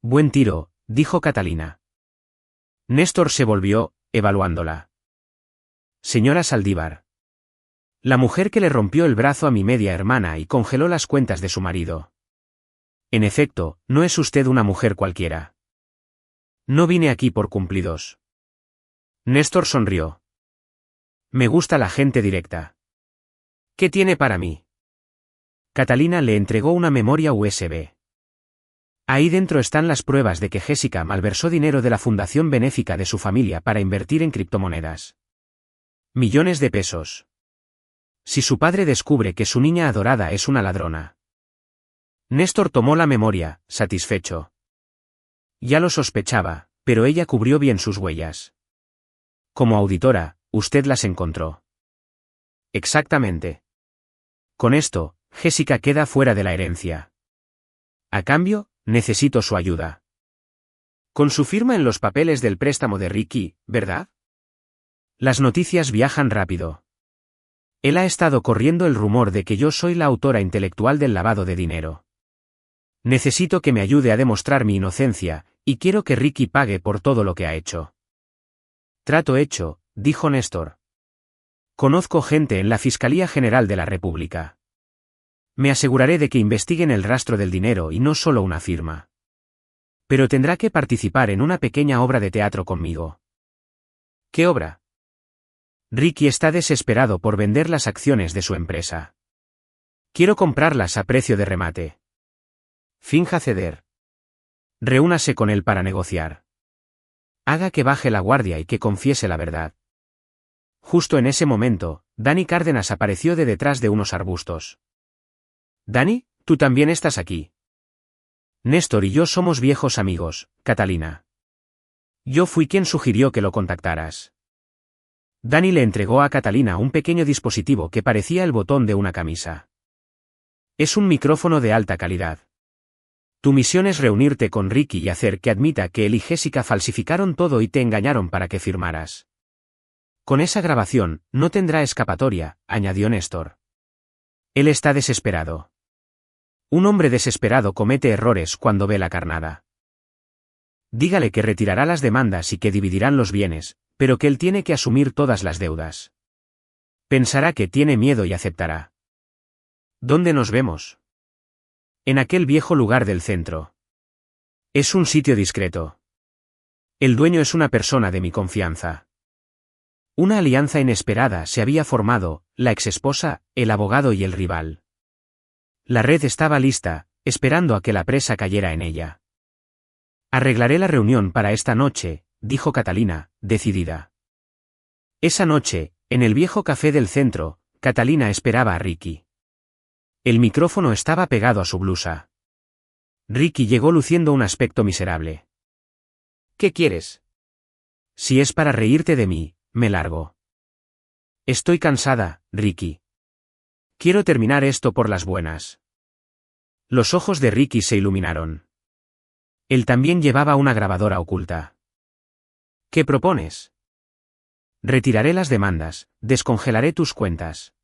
[SPEAKER 1] Buen tiro, dijo Catalina. Néstor se volvió, evaluándola. Señora Saldívar. La mujer que le rompió el brazo a mi media hermana y congeló las cuentas de su marido. En efecto, no es usted una mujer cualquiera. No vine aquí por cumplidos. Néstor sonrió. Me gusta la gente directa. ¿Qué tiene para mí? Catalina le entregó una memoria USB. Ahí dentro están las pruebas de que Jessica malversó dinero de la fundación benéfica de su familia para invertir en criptomonedas. Millones de pesos. Si su padre descubre que su niña adorada es una ladrona. Néstor tomó la memoria, satisfecho. Ya lo sospechaba, pero ella cubrió bien sus huellas. Como auditora, usted las encontró. Exactamente. Con esto, Jessica queda fuera de la herencia. A cambio, necesito su ayuda. Con su firma en los papeles del préstamo de Ricky, ¿verdad? Las noticias viajan rápido. Él ha estado corriendo el rumor de que yo soy la autora intelectual del lavado de dinero. Necesito que me ayude a demostrar mi inocencia, y quiero que Ricky pague por todo lo que ha hecho. Trato hecho, dijo Néstor. Conozco gente en la Fiscalía General de la República. Me aseguraré de que investiguen el rastro del dinero y no solo una firma. Pero tendrá que participar en una pequeña obra de teatro conmigo. ¿Qué obra? Ricky está desesperado por vender las acciones de su empresa. Quiero comprarlas a precio de remate. Finja ceder. Reúnase con él para negociar. Haga que baje la guardia y que confiese la verdad. Justo en ese momento, Danny Cárdenas apareció de detrás de unos arbustos. Danny, tú también estás aquí. Néstor y yo somos viejos amigos, Catalina. Yo fui quien sugirió que lo contactaras. Danny le entregó a Catalina un pequeño dispositivo que parecía el botón de una camisa. Es un micrófono de alta calidad. Tu misión es reunirte con Ricky y hacer que admita que él y Jessica falsificaron todo y te engañaron para que firmaras. Con esa grabación, no tendrá escapatoria, añadió Néstor. Él está desesperado. Un hombre desesperado comete errores cuando ve la carnada. Dígale que retirará las demandas y que dividirán los bienes, pero que él tiene que asumir todas las deudas. Pensará que tiene miedo y aceptará. ¿Dónde nos vemos? En aquel viejo lugar del centro. Es un sitio discreto. El dueño es una persona de mi confianza. Una alianza inesperada se había formado, la exesposa, el abogado y el rival. La red estaba lista, esperando a que la presa cayera en ella. Arreglaré la reunión para esta noche, dijo Catalina, decidida. Esa noche, en el viejo café del centro, Catalina esperaba a Ricky. El micrófono estaba pegado a su blusa. Ricky llegó luciendo un aspecto miserable. ¿Qué quieres? Si es para reírte de mí, me largo. Estoy cansada, Ricky. Quiero terminar esto por las buenas. Los ojos de Ricky se iluminaron. Él también llevaba una grabadora oculta. ¿Qué propones? Retiraré las demandas, descongelaré tus cuentas.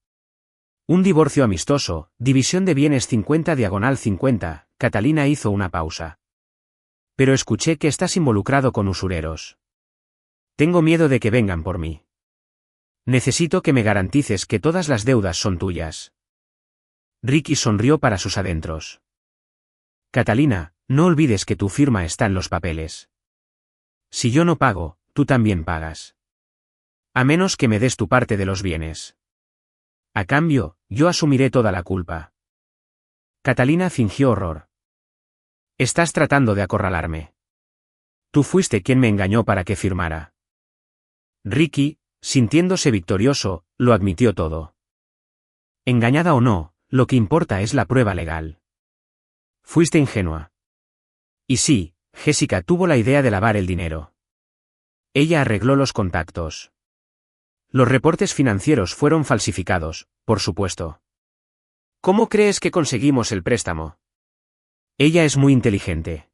[SPEAKER 1] Un divorcio amistoso, división de bienes 50/50, Catalina hizo una pausa. Pero escuché que estás involucrado con usureros. Tengo miedo de que vengan por mí. Necesito que me garantices que todas las deudas son tuyas. Ricky sonrió para sus adentros. Catalina, no olvides que tu firma está en los papeles. Si yo no pago, tú también pagas. A menos que me des tu parte de los bienes. A cambio, yo asumiré toda la culpa. Catalina fingió horror. Estás tratando de acorralarme. Tú fuiste quien me engañó para que firmara. Ricky, sintiéndose victorioso, lo admitió todo. Engañada o no, lo que importa es la prueba legal. Fuiste ingenua. Y sí, Jessica tuvo la idea de lavar el dinero. Ella arregló los contactos. Los reportes financieros fueron falsificados, por supuesto. ¿Cómo crees que conseguimos el préstamo? Ella es muy inteligente.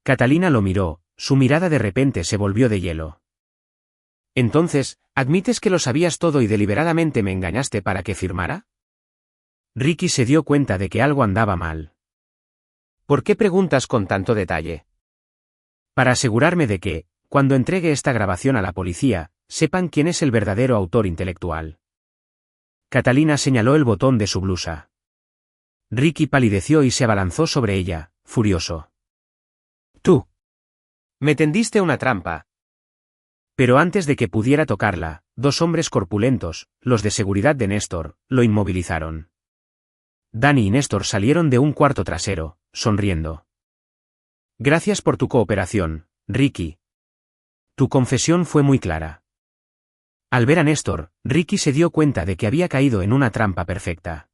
[SPEAKER 1] Catalina lo miró, su mirada de repente se volvió de hielo. Entonces, ¿admites que lo sabías todo y deliberadamente me engañaste para que firmara? Ricky se dio cuenta de que algo andaba mal. ¿Por qué preguntas con tanto detalle? Para asegurarme de que, cuando entregue esta grabación a la policía, sepan quién es el verdadero autor intelectual. Catalina señaló el botón de su blusa. Ricky palideció y se abalanzó sobre ella, furioso. Tú. Me tendiste una trampa. Pero antes de que pudiera tocarla, dos hombres corpulentos, los de seguridad de Néstor, lo inmovilizaron. Dani y Néstor salieron de un cuarto trasero, sonriendo. Gracias por tu cooperación, Ricky. Tu confesión fue muy clara. Al ver a Néstor, Ricky se dio cuenta de que había caído en una trampa perfecta.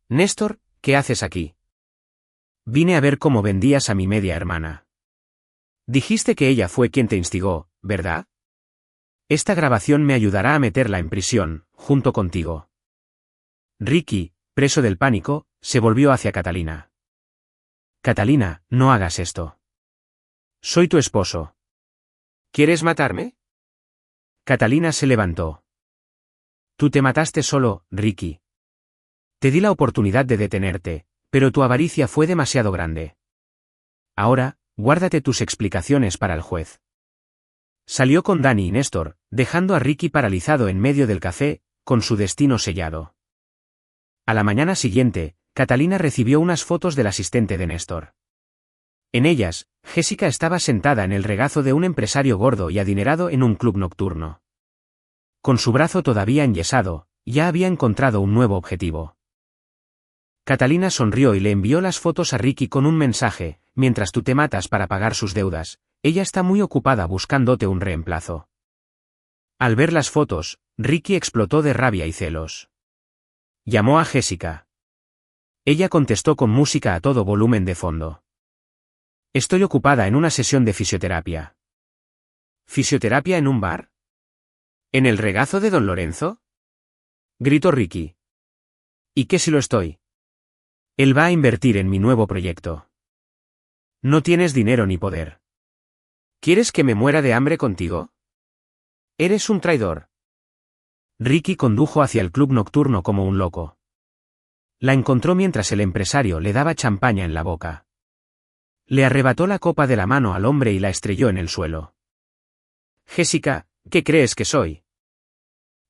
[SPEAKER 1] Néstor, ¿qué haces aquí? Vine a ver cómo vendías a mi media hermana. Dijiste que ella fue quien te instigó, ¿verdad? Esta grabación me ayudará a meterla en prisión, junto contigo. Ricky, preso del pánico, se volvió hacia Catalina. Catalina, no hagas esto. Soy tu esposo. ¿Quieres matarme? Catalina se levantó. Tú te mataste solo, Ricky. Te di la oportunidad de detenerte, pero tu avaricia fue demasiado grande. Ahora, guárdate tus explicaciones para el juez. Salió con Dani y Néstor, dejando a Ricky paralizado en medio del café, con su destino sellado. A la mañana siguiente, Catalina recibió unas fotos del asistente de Néstor. En ellas, Jessica estaba sentada en el regazo de un empresario gordo y adinerado en un club nocturno. Con su brazo todavía enyesado, ya había encontrado un nuevo objetivo. Catalina sonrió y le envió las fotos a Ricky con un mensaje: mientras tú te matas para pagar sus deudas, ella está muy ocupada buscándote un reemplazo. Al ver las fotos, Ricky explotó de rabia y celos. Llamó a Jessica. Ella contestó con música a todo volumen de fondo. Estoy ocupada en una sesión de fisioterapia. ¿Fisioterapia en un bar? ¿En el regazo de don Lorenzo? Gritó Ricky. ¿Y qué si lo estoy? Él va a invertir en mi nuevo proyecto. No tienes dinero ni poder. ¿Quieres que me muera de hambre contigo? Eres un traidor. Ricky condujo hacia el club nocturno como un loco. La encontró mientras el empresario le daba champaña en la boca. Le arrebató la copa de la mano al hombre y la estrelló en el suelo. Jessica, ¿qué crees que soy?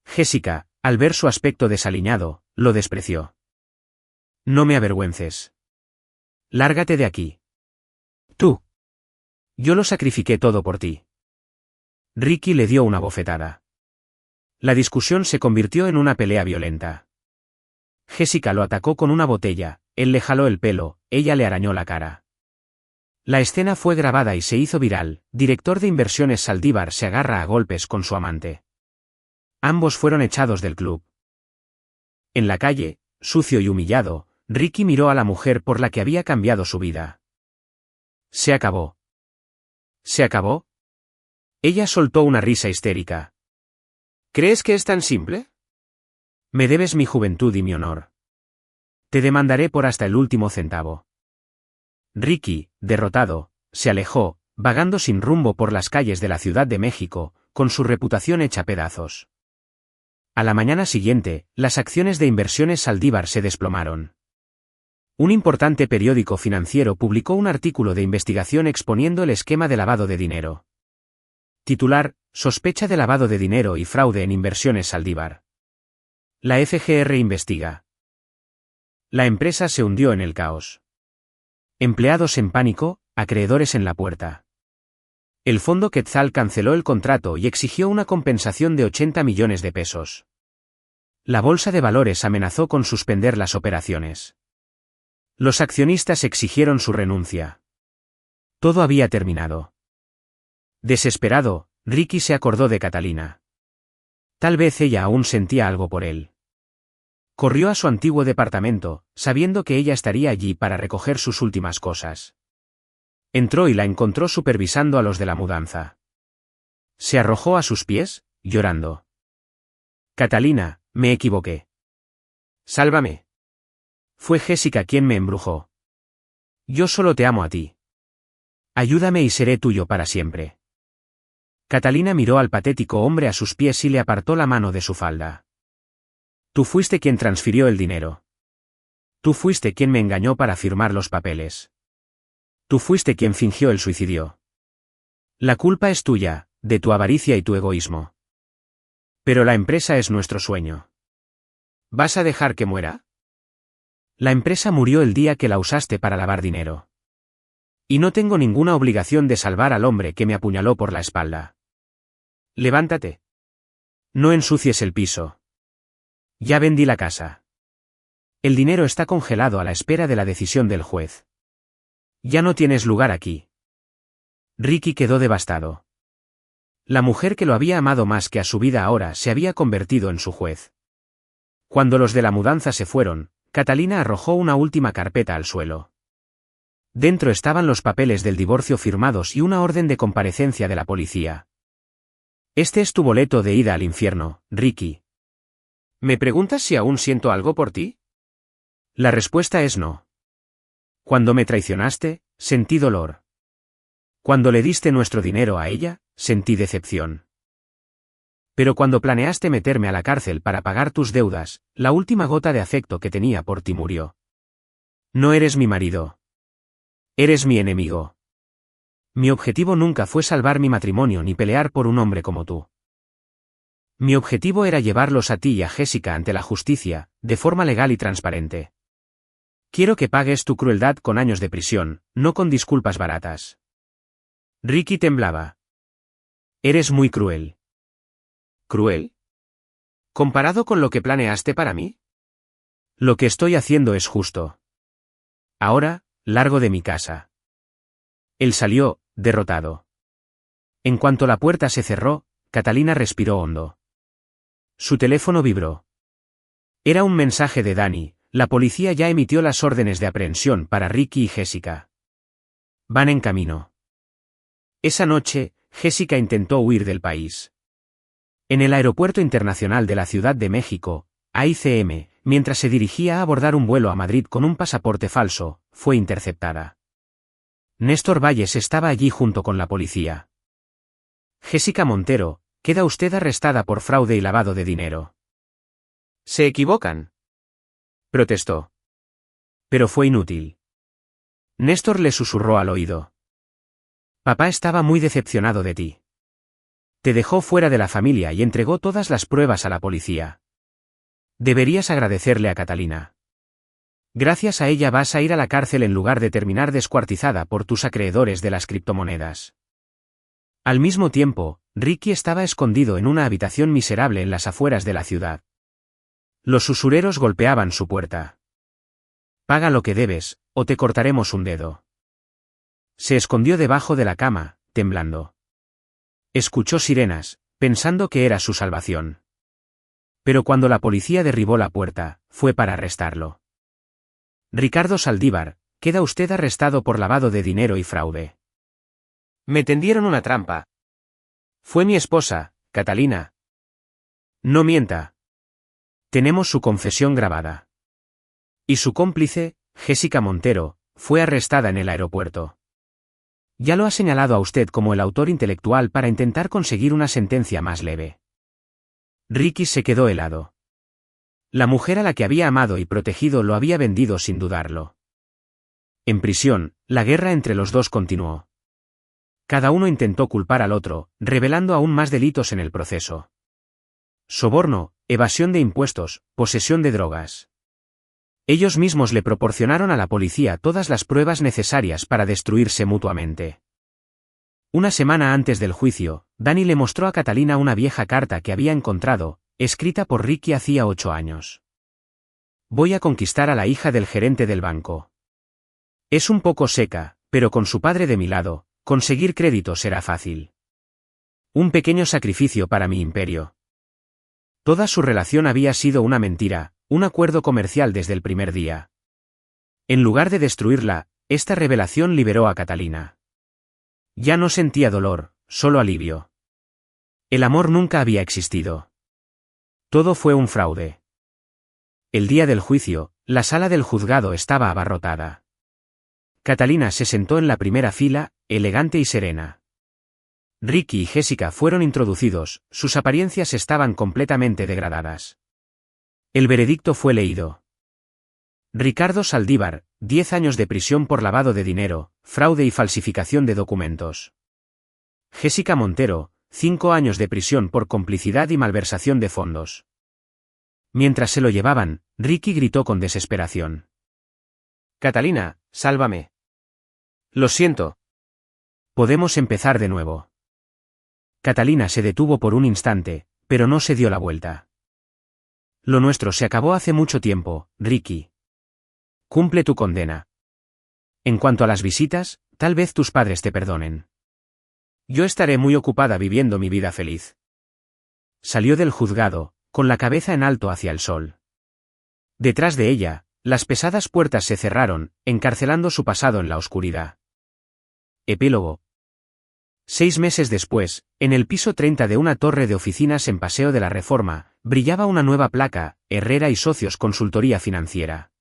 [SPEAKER 1] Jessica, al ver su aspecto desaliñado, lo despreció. No me avergüences. Lárgate de aquí. Tú. Yo lo sacrifiqué todo por ti. Ricky le dio una bofetada. La discusión se convirtió en una pelea violenta. Jessica lo atacó con una botella, él le jaló el pelo, ella le arañó la cara. La escena fue grabada y se hizo viral. Director de inversiones Saldívar se agarra a golpes con su amante. Ambos fueron echados del club. En la calle, sucio y humillado, Ricky miró a la mujer por la que había cambiado su vida. Se acabó. ¿Se acabó? Ella soltó una risa histérica. ¿Crees que es tan simple? Me debes mi juventud y mi honor. Te demandaré por hasta el último centavo. Ricky, derrotado, se alejó, vagando sin rumbo por las calles de la Ciudad de México, con su reputación hecha pedazos. A la mañana siguiente, las acciones de Inversiones Saldívar se desplomaron. Un importante periódico financiero publicó un artículo de investigación exponiendo el esquema de lavado de dinero. Titular: Sospecha de lavado de dinero y fraude en Inversiones Saldívar. La FGR investiga. La empresa se hundió en el caos. Empleados en pánico, acreedores en la puerta. El fondo Quetzal canceló el contrato y exigió una compensación de 80 millones de pesos. La bolsa de valores amenazó con suspender las operaciones. Los accionistas exigieron su renuncia. Todo había terminado. Desesperado, Ricky se acordó de Catalina. Tal vez ella aún sentía algo por él. Corrió a su antiguo departamento, sabiendo que ella estaría allí para recoger sus últimas cosas. Entró y la encontró supervisando a los de la mudanza. Se arrojó a sus pies, llorando. Catalina, me equivoqué. Sálvame. Fue Jessica quien me embrujó. Yo solo te amo a ti. Ayúdame y seré tuyo para siempre. Catalina miró al patético hombre a sus pies y le apartó la mano de su falda. Tú fuiste quien transfirió el dinero. Tú fuiste quien me engañó para firmar los papeles. Tú fuiste quien fingió el suicidio. La culpa es tuya, de tu avaricia y tu egoísmo. Pero la empresa es nuestro sueño. ¿Vas a dejar que muera? La empresa murió el día que la usaste para lavar dinero. Y no tengo ninguna obligación de salvar al hombre que me apuñaló por la espalda. Levántate. No ensucies el piso. Ya vendí la casa. El dinero está congelado a la espera de la decisión del juez. Ya no tienes lugar aquí. Ricky quedó devastado. La mujer que lo había amado más que a su vida ahora se había convertido en su juez. Cuando los de la mudanza se fueron, Catalina arrojó una última carpeta al suelo. Dentro estaban los papeles del divorcio firmados y una orden de comparecencia de la policía. Este es tu boleto de ida al infierno, Ricky. ¿Me preguntas si aún siento algo por ti? La respuesta es no. Cuando me traicionaste, sentí dolor. Cuando le diste nuestro dinero a ella, sentí decepción. Pero cuando planeaste meterme a la cárcel para pagar tus deudas, la última gota de afecto que tenía por ti murió. No eres mi marido. Eres mi enemigo. Mi objetivo nunca fue salvar mi matrimonio ni pelear por un hombre como tú. Mi objetivo era llevarlos a ti y a Jessica ante la justicia, de forma legal y transparente. Quiero que pagues tu crueldad con años de prisión, no con disculpas baratas. Ricky temblaba. Eres muy cruel. ¿Cruel? ¿Comparado con lo que planeaste para mí? Lo que estoy haciendo es justo. Ahora, largo de mi casa. Él salió, derrotado. En cuanto la puerta se cerró, Catalina respiró hondo. Su teléfono vibró. Era un mensaje de Dani: la policía ya emitió las órdenes de aprehensión para Ricky y Jessica. Van en camino. Esa noche, Jessica intentó huir del país. En el Aeropuerto Internacional de la Ciudad de México, AICM, mientras se dirigía a abordar un vuelo a Madrid con un pasaporte falso, fue interceptada. Néstor Valles estaba allí junto con la policía. Jessica Montero, queda usted arrestada por fraude y lavado de dinero. Se equivocan, protestó. Pero fue inútil. Néstor le susurró al oído. Papá estaba muy decepcionado de ti. Te dejó fuera de la familia y entregó todas las pruebas a la policía. Deberías agradecerle a Catalina. Gracias a ella vas a ir a la cárcel en lugar de terminar descuartizada por tus acreedores de las criptomonedas. Al mismo tiempo, Ricky estaba escondido en una habitación miserable en las afueras de la ciudad. Los usureros golpeaban su puerta. Paga lo que debes, o te cortaremos un dedo. Se escondió debajo de la cama, temblando. Escuchó sirenas, pensando que era su salvación. Pero cuando la policía derribó la puerta, fue para arrestarlo. Ricardo Saldívar, queda usted arrestado por lavado de dinero y fraude. Me tendieron una trampa. Fue mi esposa, Catalina. No mienta. Tenemos su confesión grabada. Y su cómplice, Jessica Montero, fue arrestada en el aeropuerto. Ya lo ha señalado a usted como el autor intelectual para intentar conseguir una sentencia más leve. Ricky se quedó helado. La mujer a la que había amado y protegido lo había vendido sin dudarlo. En prisión, la guerra entre los dos continuó. Cada uno intentó culpar al otro, revelando aún más delitos en el proceso. Soborno, evasión de impuestos, posesión de drogas. Ellos mismos le proporcionaron a la policía todas las pruebas necesarias para destruirse mutuamente. Una semana antes del juicio, Danny le mostró a Catalina una vieja carta que había encontrado, escrita por Ricky hacía 8 años. Voy a conquistar a la hija del gerente del banco. Es un poco seca, pero con su padre de mi lado, conseguir crédito será fácil. Un pequeño sacrificio para mi imperio. Toda su relación había sido una mentira, un acuerdo comercial desde el primer día. En lugar de destruirla, esta revelación liberó a Catalina. Ya no sentía dolor, solo alivio. El amor nunca había existido. Todo fue un fraude. El día del juicio, la sala del juzgado estaba abarrotada. Catalina se sentó en la primera fila, elegante y serena. Ricky y Jessica fueron introducidos, sus apariencias estaban completamente degradadas. El veredicto fue leído. Ricardo Saldívar, 10 años de prisión por lavado de dinero, fraude y falsificación de documentos. Jessica Montero, 5 años de prisión por complicidad y malversación de fondos. Mientras se lo llevaban, Ricky gritó con desesperación. Catalina, sálvame. Lo siento. Podemos empezar de nuevo. Catalina se detuvo por un instante, pero no se dio la vuelta. Lo nuestro se acabó hace mucho tiempo, Ricky. Cumple tu condena. En cuanto a las visitas, tal vez tus padres te perdonen. Yo estaré muy ocupada viviendo mi vida feliz. Salió del juzgado, con la cabeza en alto hacia el sol. Detrás de ella, las pesadas puertas se cerraron, encarcelando su pasado en la oscuridad. Epílogo. 6 meses después, en el piso 30 de una torre de oficinas en Paseo de la Reforma, brillaba una nueva placa, Herrera y Socios Consultoría Financiera.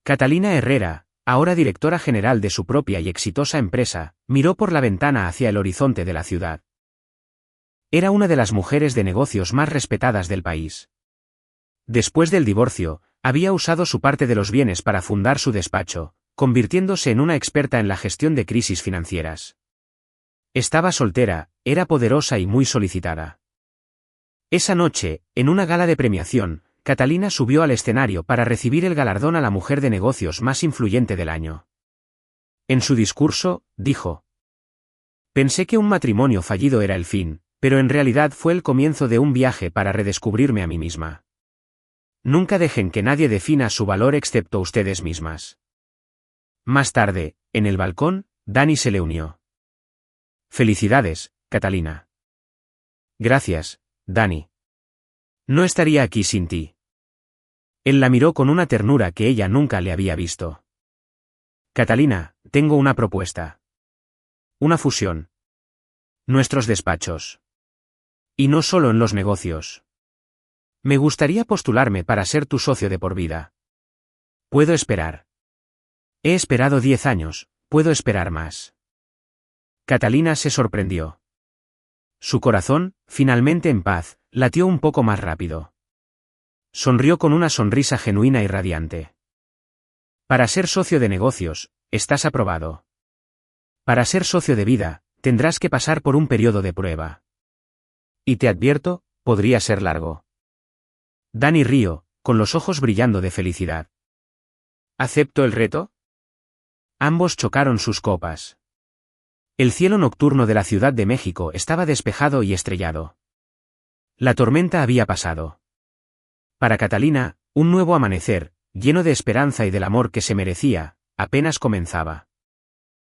[SPEAKER 1] Catalina Herrera, ahora directora general de su propia y exitosa empresa, miró por la ventana hacia el horizonte de la ciudad. Era una de las mujeres de negocios más respetadas del país. Después del divorcio, había usado su parte de los bienes para fundar su despacho, convirtiéndose en una experta en la gestión de crisis financieras. Estaba soltera, era poderosa y muy solicitada. Esa noche, en una gala de premiación, Catalina subió al escenario para recibir el galardón a la mujer de negocios más influyente del año. En su discurso, dijo: Pensé que un matrimonio fallido era el fin, pero en realidad fue el comienzo de un viaje para redescubrirme a mí misma. Nunca dejen que nadie defina su valor excepto ustedes mismas. Más tarde, en el balcón, Danny se le unió. Felicidades, Catalina. Gracias, Danny. No estaría aquí sin ti. Él la miró con una ternura que ella nunca le había visto. Catalina, tengo una propuesta. Una fusión. Nuestros despachos. Y no solo en los negocios. Me gustaría postularme para ser tu socio de por vida. Puedo esperar. He esperado 10 años, puedo esperar más. Catalina se sorprendió. Su corazón, finalmente en paz, latió un poco más rápido. Sonrió con una sonrisa genuina y radiante. Para ser socio de negocios, estás aprobado. Para ser socio de vida, tendrás que pasar por un periodo de prueba. Y te advierto, podría ser largo. Danny rió, con los ojos brillando de felicidad. ¿Acepto el reto? Ambos chocaron sus copas. El cielo nocturno de la Ciudad de México estaba despejado y estrellado. La tormenta había pasado. Para Catalina, un nuevo amanecer, lleno de esperanza y del amor que se merecía, apenas comenzaba.